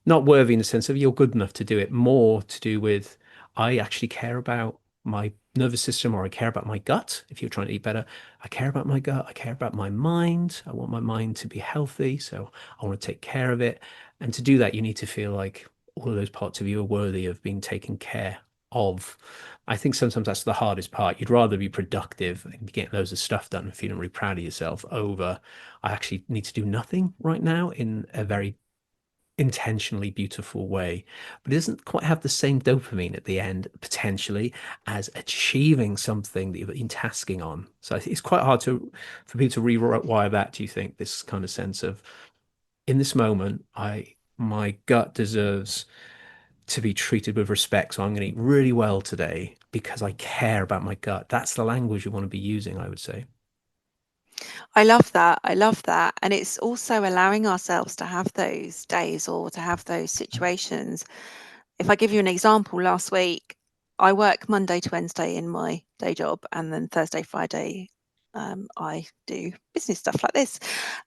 not worthy in the sense of you're good enough to do it, more to do with I actually care about my nervous system, or I care about my gut. If you're trying to eat better, I care about my gut. I care about my mind. I want my mind to be healthy. So I want to take care of it. And to do that, you need to feel like all of those parts of you are worthy of being taken care of. I think sometimes that's the hardest part. You'd rather be productive and get loads of stuff done and feeling really proud of yourself over, I actually need to do nothing right now in a very intentionally beautiful way, but it doesn't quite have the same dopamine at the end, potentially, as achieving something that you've been tasking on. So it's quite hard for people to rewire that, do you think, this kind of sense of in this moment, my gut deserves to be treated with respect. So I'm going to eat really well today because I care about my gut. That's the language you want to be using, I would say. I love that. I love that. And it's also allowing ourselves to have those days or to have those situations. If I give you an example, last week, I work Monday to Wednesday in my day job, and then Thursday, Friday, I do business stuff like this.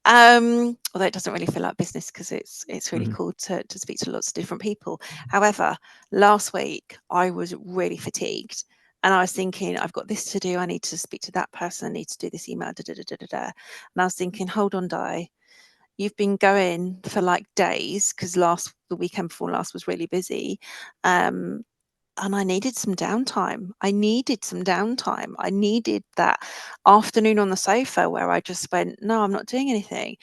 Although it doesn't really feel like business because it's really Mhm. cool to speak to lots of different people. However, last week I was really fatigued. And I was thinking, I've got this to do. I need to speak to that person. I need to do this email. Da, da, da, da, da, da. And I was thinking, hold on, Di. You've been going for like days because the weekend before last was really busy. And I needed some downtime. I needed some downtime. I needed that afternoon on the sofa where I just went, no, I'm not doing anything.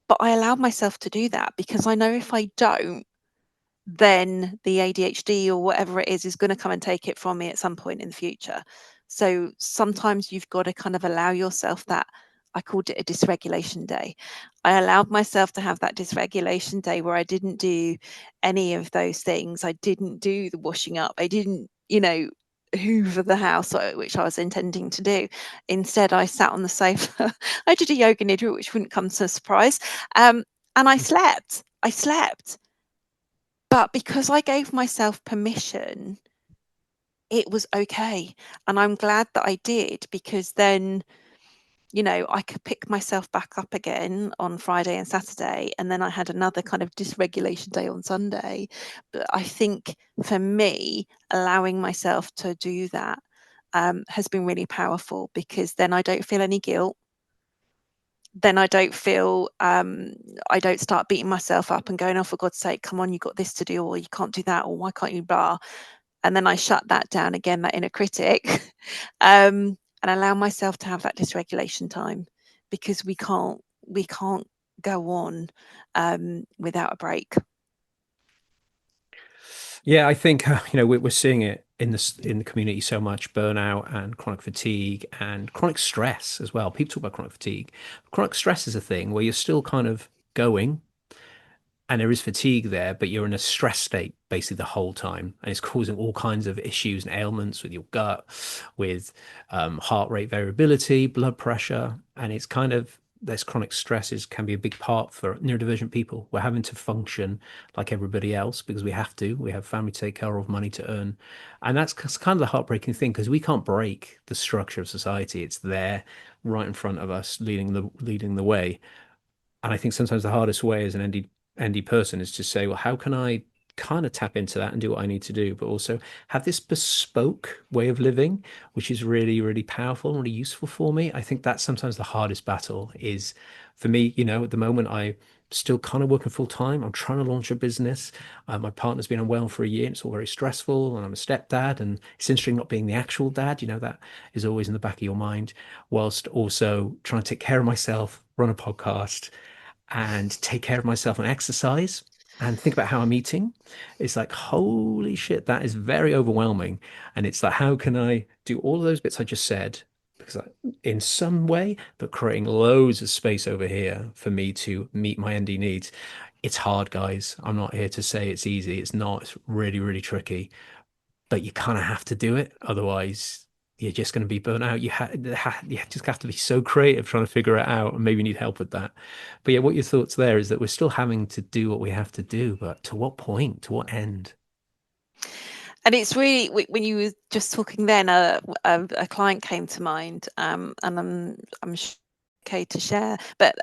But I allowed myself to do that because I know if I don't, then the ADHD or whatever it is going to come and take it from me at some point in the future. So sometimes you've got to kind of allow yourself that. I called it a dysregulation day. I allowed myself to have that dysregulation day where I didn't do any of those things. I didn't do the washing up. I didn't, hoover the house, which I was intending to do. Instead, I sat on the sofa. I did a yoga nidra, which wouldn't come as a surprise. And I slept. I slept. But because I gave myself permission, it was okay. And I'm glad that I did because then, I could pick myself back up again on Friday and Saturday. And then I had another kind of dysregulation day on Sunday. But I think for me, allowing myself to do that has been really powerful because then I don't feel any guilt. Then I don't feel, I don't start beating myself up and going, oh, for God's sake, come on, you got this to do, or you can't do that, or why can't you, blah. And then I shut that down again, that inner critic, and allow myself to have that dysregulation time because we can't go on without a break. Yeah, I think we're seeing it in the community so much, burnout and chronic fatigue and chronic stress as well. People talk about chronic fatigue. Chronic stress is a thing where you're still kind of going and there is fatigue there, but you're in a stress state basically the whole time, and it's causing all kinds of issues and ailments with your gut, with heart rate variability, blood pressure, and it's kind of this chronic stresses can be a big part for neurodivergent people. We're having to function like everybody else because we have to. We have family to take care of, money to earn, and that's kind of the heartbreaking thing because we can't break the structure of society. It's there, right in front of us, leading the way. And I think sometimes the hardest way as an ND person is to say, well, how can I kind of tap into that and do what I need to do, but also have this bespoke way of living, which is really, really powerful and really useful for me. I think that's sometimes the hardest battle is for me, at the moment, I still kind of working full time. I'm trying to launch a business. My partner's been unwell for a year. And it's all very stressful, and I'm a stepdad, and it's interesting not being the actual dad. That is always in the back of your mind, whilst also trying to take care of myself, run a podcast, and take care of myself and exercise and think about how I'm eating. It's like, holy shit, that is very overwhelming. And it's like, how can I do all of those bits I just said? Because in some way, but creating loads of space over here for me to meet my ND needs. It's hard, guys. I'm not here to say it's easy. It's not. It's really, really tricky, but you kind of have to do it. Otherwise, you're just going to be burnt out. You just have to be so creative trying to figure it out, and maybe you need help with that. But yeah, what your thoughts there is that we're still having to do what we have to do, but to what point, to what end? And it's really, when you were just talking then, a client came to mind, and I'm okay to share, but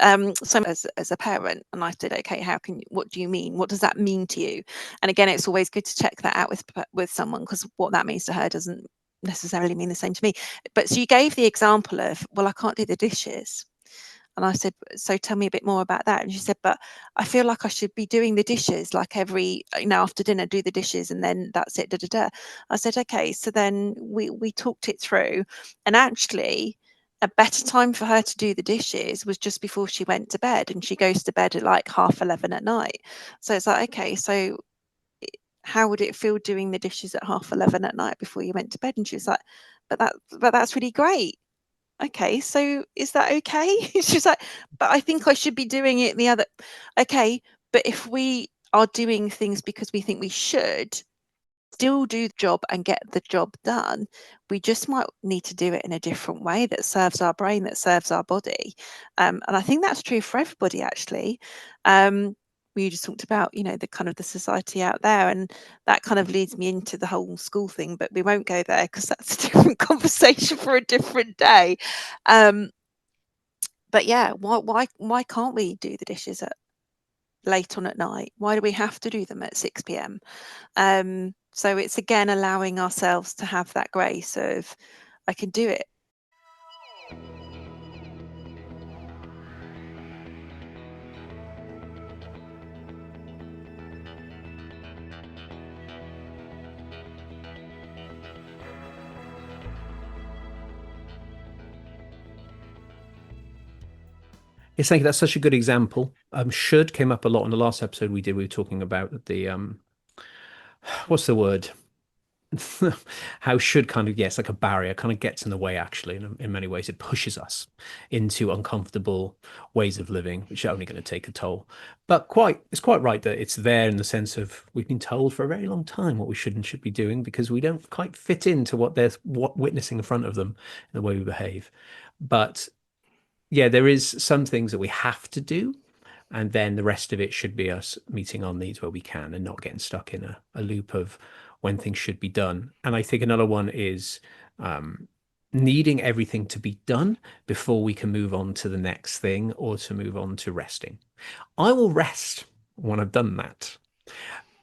so as a parent, and I said, okay, what do you mean? What does that mean to you? And again, it's always good to check that out with someone, because what that means to her doesn't necessarily mean the same to me. But so you gave the example of, well, I can't do the dishes. And I said, so tell me a bit more about that. And she said, but I feel like I should be doing the dishes, like every, after dinner, do the dishes, and then that's it, da, da, da. I said, okay. So then we talked it through, and actually a better time for her to do the dishes was just before she went to bed, and she goes to bed at like 11:30 at night. So it's like, okay, so how would it feel doing the dishes at 11:30 at night before you went to bed? And she was like, but that's really great. Okay, so is that okay? She's like, but I think I should be doing it the other. Okay, but if we are doing things because we think we should still do the job and get the job done, we just might need to do it in a different way that serves our brain, that serves our body. And I think that's true for everybody, actually. We just talked about, the kind of the society out there, and that kind of leads me into the whole school thing, but we won't go there because that's a different conversation for a different day. But yeah, why can't we do the dishes at late on at night? Why do we have to do them at 6 p.m.? So it's again allowing ourselves to have that grace of, I can do it. Yes, thank you. That's such a good example. Should came up a lot in the last episode we did. We were talking about the what's the word? How should kind of, yes, like a barrier kind of gets in the way, actually, in many ways. It pushes us into uncomfortable ways of living, which are only going to take a toll. But it's quite right that it's there in the sense of we've been told for a very long time what we should and should be doing because we don't quite fit into what they're witnessing in front of them in the way we behave. But yeah, there is some things that we have to do, and then the rest of it should be us meeting our needs where we can and not getting stuck in a loop of when things should be done. And I think another one is needing everything to be done before we can move on to the next thing or to move on to resting. I will rest when I've done that.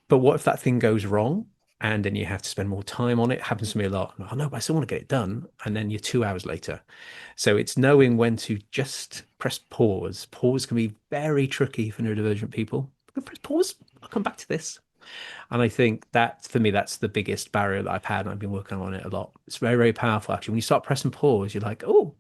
But what if that thing goes wrong and then you have to spend more time on it? Happens to me a lot. Oh no, but I still want to get it done. And then you're 2 hours later. So it's knowing when to just press pause. Pause can be very tricky for neurodivergent people. Press pause. I'll come back to this. And I think that for me, that's the biggest barrier that I've had. And I've been working on it a lot. It's very, very powerful, actually. When you start pressing pause, you're like, oh,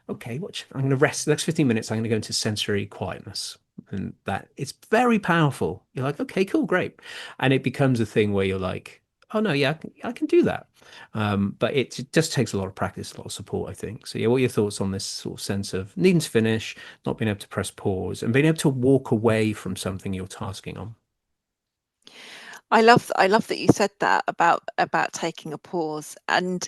okay, I'm going to rest the next 15 minutes. I'm going to go into sensory quietness. And that it's very powerful. You're like, okay, cool, great. And it becomes a thing where you're like, oh no, yeah, I can do that. But it just takes a lot of practice, a lot of support, I think. So yeah, what are your thoughts on this sort of sense of needing to finish, not being able to press pause, and being able to walk away from something you're tasking on? I love that you said that about taking a pause. And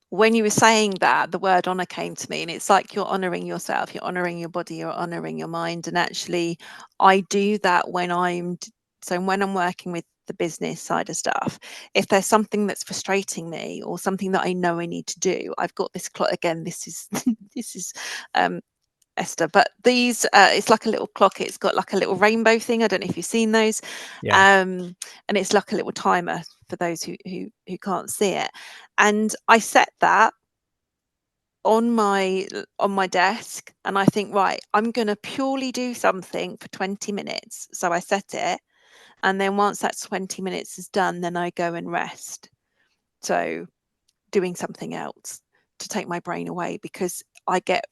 when you were saying that, the word honor came to me, and it's like you're honoring yourself, you're honoring your body, you're honoring your mind. And actually, I do that when when I'm working with the business side of stuff. If there's something that's frustrating me or something that I know I need to do, I've got this clock again. This is this is Esther, but these it's like a little clock. It's got like a little rainbow thing. I don't know if you've seen those. Yeah. And it's like a little timer for those who can't see it. And I set that on my desk, and I think, right, I'm going to purely do something for 20 minutes. So I set it, and then once that 20 minutes is done, then I go and rest. So doing something else to take my brain away, because I get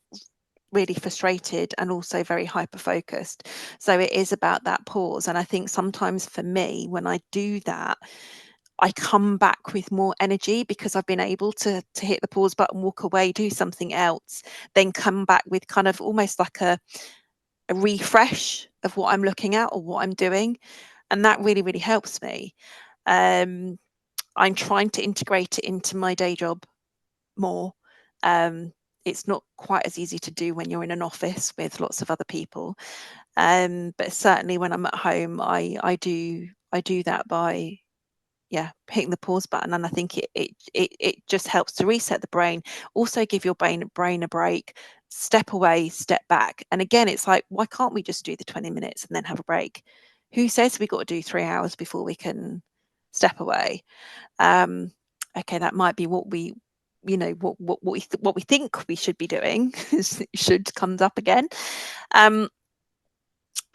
really frustrated and also very hyper focused. So it is about that pause. And I think sometimes for me, when I do that, I come back with more energy because I've been able to hit the pause button, walk away, do something else, then come back with kind of almost like a refresh of what I'm looking at or what I'm doing. And that really, really helps me. I'm trying to integrate it into my day job more. Um, it's not quite as easy to do when you're in an office with lots of other people. But certainly when I'm at home, I do that by hitting the pause button, and I think it just helps to reset the brain, also give your brain a break, step away, step back. And again, it's like, why can't we just do the 20 minutes and then have a break? Who says we got to do 3 hours before we can step away? Okay, that might be what we what we think we should be doing should comes up again. But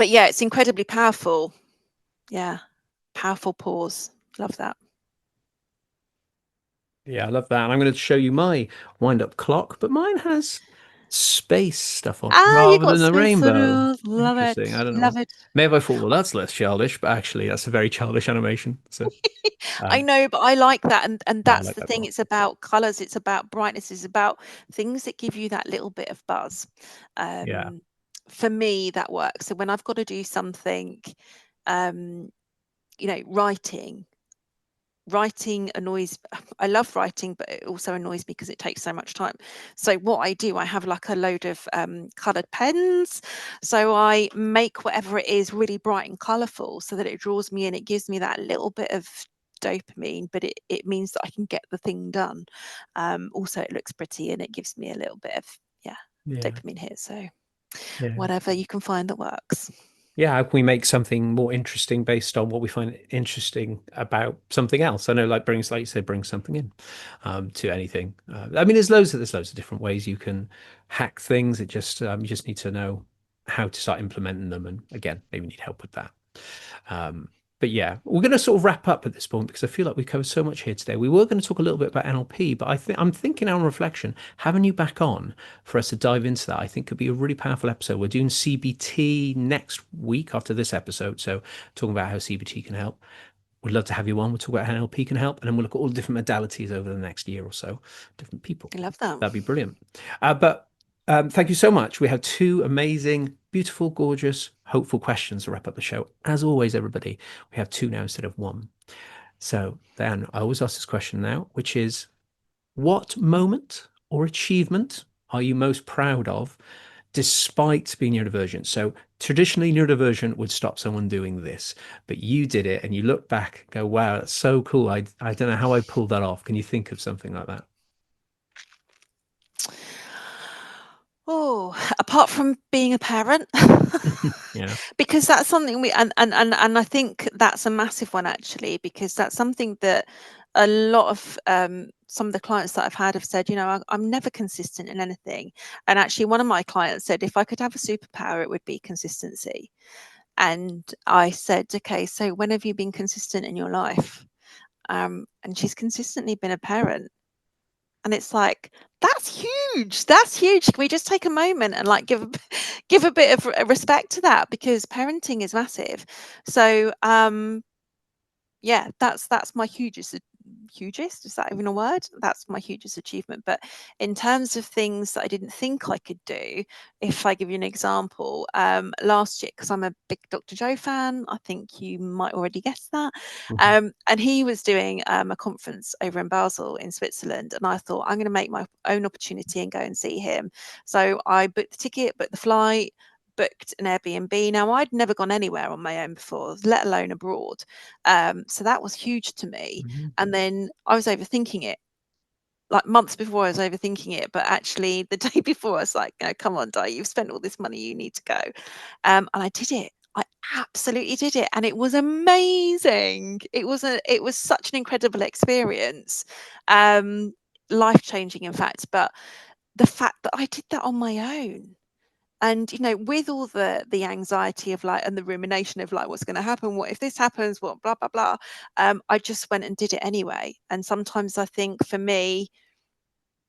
yeah, it's incredibly powerful. Yeah, powerful pause. Love that. Yeah, I love that. And I'm going to show you my wind-up clock, but mine has space stuff on Ah, you rather got than a space rainbow. doodles. Love Interesting. I it. don't Love know. it. Maybe I thought, well, that's less childish, but actually, that's a very childish animation. So, I um, know, but I like that, and no, I that's like the that a thing. lot. It's about colors. It's about brightness. It's about things that give you that little bit of buzz. Yeah. For me, that works. So when I've got to do something, um, writing annoys. I love writing, but it also annoys me because it takes so much time. So what I do, I have like a load of colored pens, so I make whatever it is really bright and colorful so that it draws me in. It gives me that little bit of dopamine, but it means that I can get the thing done. Also it looks pretty, and it gives me a little bit of Yeah. dopamine here. So Yeah. whatever you can find that works. Yeah, how can we make something more interesting based on what we find interesting about something else? I know, like like you said, bring something in to anything. I mean, there's loads of different ways you can hack things. It just you just need to know how to start implementing them, and again, maybe need help with that. Um, but yeah, we're going to sort of wrap up at this point because I feel like we've covered so much here today. We were going to talk a little bit about NLP, but I'm thinking on reflection, having you back on for us to dive into that, I think could be a really powerful episode. We're doing CBT next week after this episode, so talking about how CBT can help. We'd love to have you on. We'll talk about how NLP can help, and then we'll look at all the different modalities over the next year or so, different people. I love that. That'd be brilliant. But thank you so much. We have two amazing, beautiful, gorgeous, hopeful questions to wrap up the show. As always, everybody, we have two now instead of one. So, Dan, I always ask this question now, which is, what moment or achievement are you most proud of despite being neurodivergent? So traditionally neurodivergent would stop someone doing this, but you did it and you look back and go, wow, that's so cool. I don't know how I pulled that off. Can you think of something like that? Oh, apart from being a parent, Yeah. because that's something and I think that's a massive one actually, because that's something that a lot of some of the clients that I've had have said, I'm never consistent in anything. And actually, one of my clients said, if I could have a superpower, it would be consistency. And I said, okay, so when have you been consistent in your life? And she's consistently been a parent. And it's like, that's huge. That's huge. Can we just take a moment and like give a bit of respect to that, because parenting is massive. So yeah, that's my hugest, is that even a word? That's my hugest achievement. But in terms of things that I didn't think I could do, if I give you an example, last year, because I'm a big Dr. Joe fan, I think you might already guess that, Mhm. and he was doing a conference over in Basel in Switzerland, and I thought, I'm going to make my own opportunity and go and see him. So I booked the ticket, booked the flight, booked an Airbnb. Now, I'd never gone anywhere on my own before, let alone abroad. So that was huge to me. Mhm. And then I was overthinking it. Like months before, I was overthinking it, but actually the day before, I was like, "No, come on, Di, you've spent all this money, you need to go." And I did it. I absolutely did it, and it was amazing. It was such an incredible experience, life changing, in fact. But the fact that I did that on my own, and with all the anxiety of like, and the rumination of like, what's going to happen, what if this happens, what blah blah blah, I just went and did it anyway. And sometimes I think, for me,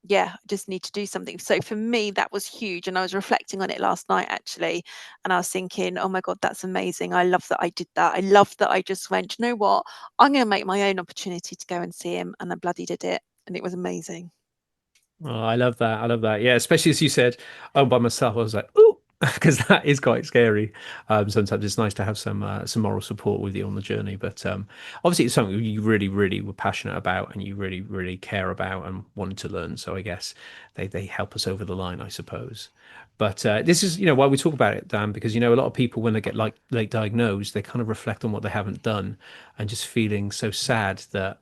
I just need to do something. So for me, that was huge, and I was reflecting on it last night actually, and I was thinking, oh my god, that's amazing. I love that I did that. I love that I just went, you know what, I'm going to make my own opportunity to go and see him, and I bloody did it, and it was amazing. Oh, I love that. I love that. Yeah, especially as you said, oh, by myself, I was like, ooh. because that is quite scary. Sometimes it's nice to have some moral support with you on the journey. But obviously, it's something you really, really were passionate about and you really, really care about and wanted to learn. So I guess they help us over the line, I suppose. But this is, why we talk about it, Dan, because a lot of people when they get like late diagnosed, they kind of reflect on what they haven't done and just feeling so sad that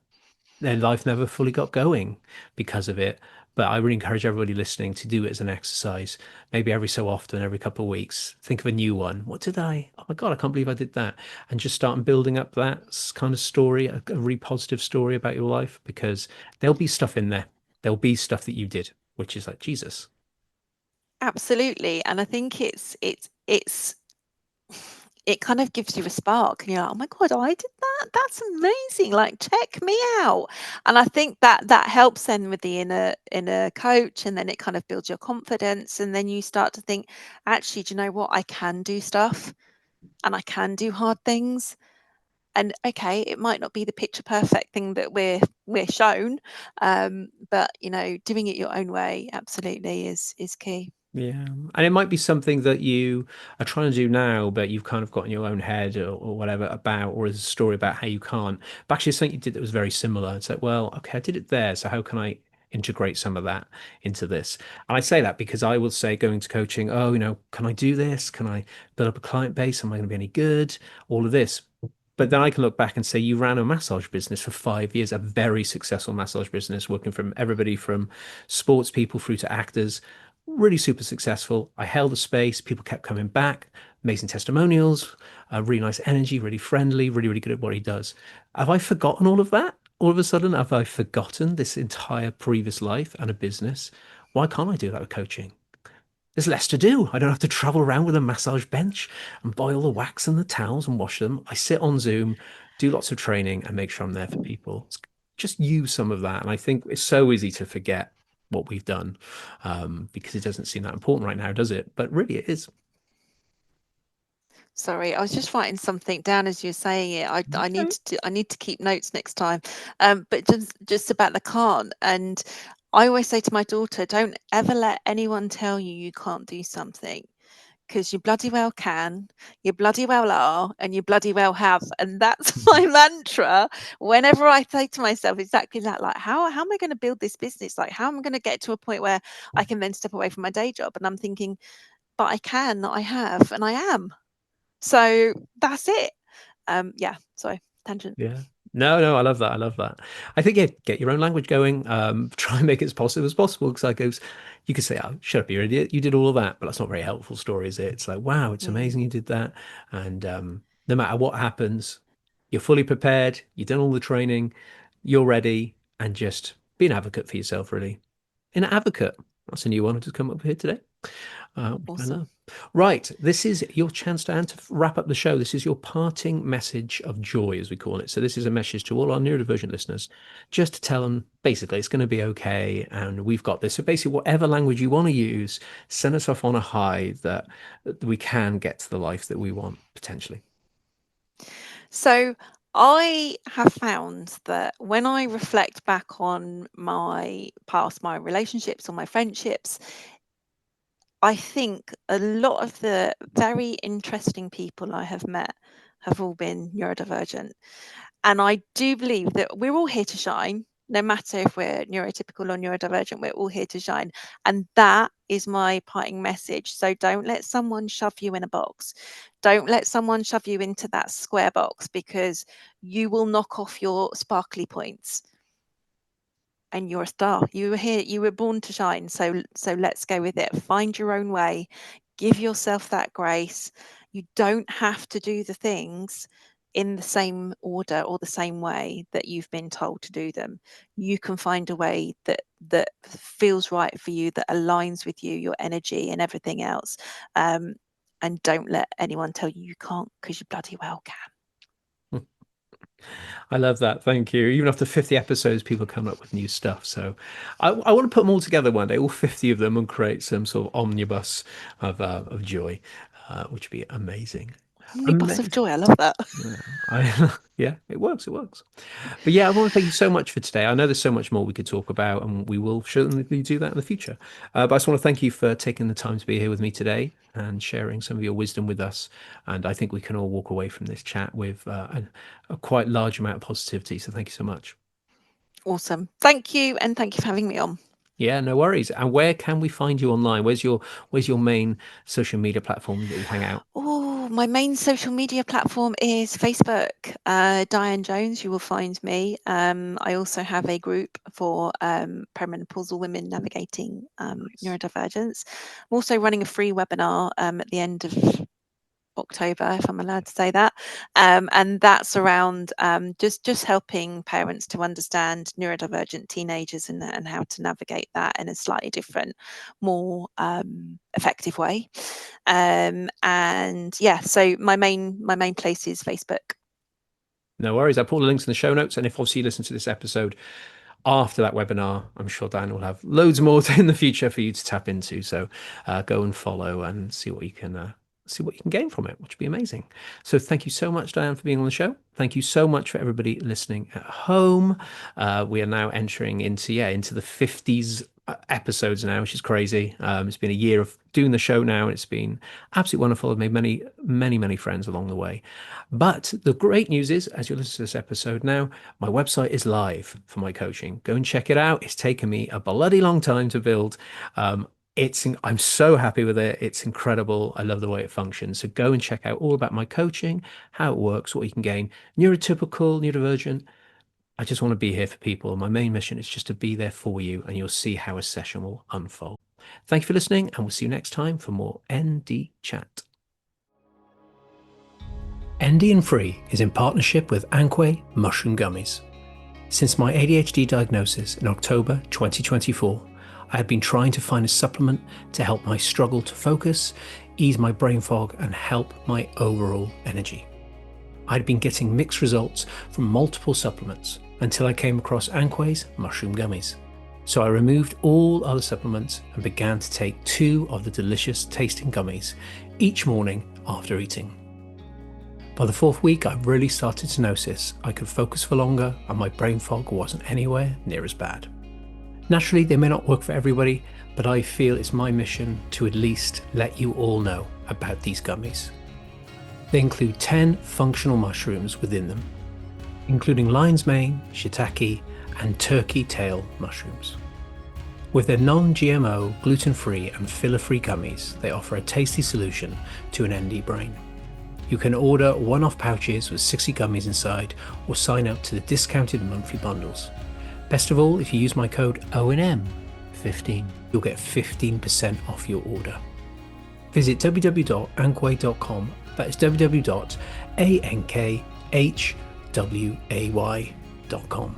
their life never fully got going because of it. But I really encourage everybody listening to do it as an exercise. Maybe every so often, every couple of weeks, think of a new one. What did I? Oh my God, I can't believe I did that. And just start building up that kind of story, a really positive story about your life, because there'll be stuff in there. There'll be stuff that you did, which is like Jesus. Absolutely. And I think it kind of gives you a spark and you're like, oh my God, I did that. That's amazing. Like, check me out. And I think that helps then with the inner coach, and then it kind of builds your confidence. And then you start to think, actually, do you know what? I can do stuff and I can do hard things. And okay, it might not be the picture perfect thing that we're shown, but doing it your own way absolutely is key. Yeah. And it might be something that you are trying to do now, but you've kind of got in your own head or whatever about, or as a story about how you can't. But actually, something you did that was very similar. It's like, well, okay, I did it there. So how can I integrate some of that into this? And I say that because I will say going to coaching, oh, can I do this? Can I build up a client base? Am I going to be any good? All of this. But then I can look back and say you ran a massage business for 5 years, a very successful massage business, working from everybody from sports people through to actors, really super successful. I held a space, people kept coming back, amazing testimonials, really nice energy, really friendly, really, really good at what he does. Have I forgotten all of that? All of a sudden, have I forgotten this entire previous life and a business? Why can't I do that with coaching? There's less to do. I don't have to travel around with a massage bench and buy all the wax and the towels and wash them. I sit on Zoom, do lots of training, and make sure I'm there for people. Just use some of that. And I think it's so easy to forget what we've done because it doesn't seem that important right now, does it? But really, it is. Sorry, I was just writing something down as you're saying it. I need to keep notes next time. But just about the can't. And I always say to my daughter, don't ever let anyone tell you you can't do something, because you bloody well can, you bloody well are, and you bloody well have. And that's my mantra whenever I say to myself exactly that, like, how am I going to build this business? Like, how am I going to get to a point where I can then step away from my day job? And I'm thinking, but I can, I have, and I am. So that's it. Yeah, sorry, tangent. Yeah. No, no, I love that. I love that. I think, yeah, get your own language going. Try and make it as positive as possible. Because I goes, you could say, oh, shut up, you idiot. You did all of that. But that's not a very helpful story, is it? It's like, wow, it's Mm. amazing you did that. And no matter what happens, you're fully prepared. You've done all the training. You're ready. And just be an advocate for yourself, really. An advocate. That's a new one I just come up with here today. I Awesome. know. Right. This is your chance, Dan, to wrap up the show. This is your parting message of joy, as we call it. So, this is a message to all our neurodivergent listeners, just to tell them basically it's going to be okay. And we've got this. So, basically, whatever language you want to use, send us off on a high that we can get to the life that we want potentially. So I have found that when I reflect back on my past, my relationships or my friendships, I think a lot of the very interesting people I have met have all been neurodivergent. And I do believe that we're all here to shine, no matter if we're neurotypical or neurodivergent, we're all here to shine. And that is my parting message. So don't let someone shove you in a box. Don't let someone shove you into that square box, because you will knock off your sparkly points. And you're a star. You were here, you were born to shine. So let's go with it. Find your own way. Give yourself that grace. You don't have to do the things in the same order or the same way that you've been told to do them. You can find a way that feels right for you, that aligns with you, your energy and everything else. And don't let anyone tell you you can't, because you bloody well can. I love that. Thank you. Even after 50 episodes, people come up with new stuff. So I want to put them all together one day, all 50 of them, and create some sort of omnibus of joy, which would be amazing. Omnibus of joy. I love that. Yeah, it works. But yeah, I want to thank you so much for today. I know there's so much more we could talk about, and we will certainly do that in the future. But I just want to thank you for taking the time to be here with me today and sharing some of your wisdom with us. And I think we can all walk away from this chat with a quite large amount of positivity. So thank you so much. Awesome. Thank you. And thank you for having me on. Yeah, no worries. And where can we find you online? Where's your main social media platform that you hang out? Oh, my main social media platform is Facebook. Diane Jones, you will find me. I also have a group for perimenopausal women navigating neurodivergence. I'm also running a free webinar at the end of October, if I'm allowed to say that, and that's around just helping parents to understand neurodivergent teenagers and how to navigate that in a slightly different, more effective way. And yeah, so my main place is Facebook. No worries. I'll put the links in the show notes, and if obviously you listen to this episode after that webinar, I'm sure Dan will have loads more in the future for you to tap into. So go and follow and see what you can gain from it, which would be amazing. So thank you so much, Diane, for being on the show. Thank you so much for everybody listening at home. We are now entering into the 50s episodes now, which is crazy. It's been a year of doing the show now, and it's been absolutely wonderful. I've made many friends along the way. But the great news is, as you listen to this episode now, my website is live for my coaching. Go and check it out. It's taken me a bloody long time to build. I'm so happy with it. It's incredible. I love the way it functions. So go and check out all about my coaching, how it works, what you can gain. Neurotypical, neurodivergent. I just want to be here for people. My main mission is just to be there for you, and you'll see how a session will unfold. Thank you for listening, and we'll see you next time for more ND Chat. ND and Free is in partnership with Anque Mushroom Gummies. Since my ADHD diagnosis in October 2024, I had been trying to find a supplement to help my struggle to focus, ease my brain fog, and help my overall energy. I'd been getting mixed results from multiple supplements until I came across Anque's Mushroom Gummies. So I removed all other supplements and began to take 2 of the delicious tasting gummies each morning after eating. By the 4th week, I really started to notice I could focus for longer and my brain fog wasn't anywhere near as bad. Naturally, they may not work for everybody, but I feel it's my mission to at least let you all know about these gummies. They include 10 functional mushrooms within them, including lion's mane, shiitake, and turkey tail mushrooms. With their non-GMO, gluten-free and filler-free gummies, they offer a tasty solution to an ND brain. You can order one-off pouches with 60 gummies inside or sign up to the discounted monthly bundles. Best of all, if you use my code ONM15, you'll get 15% off your order. Visit www.anquay.com. That is www.ankhway.com.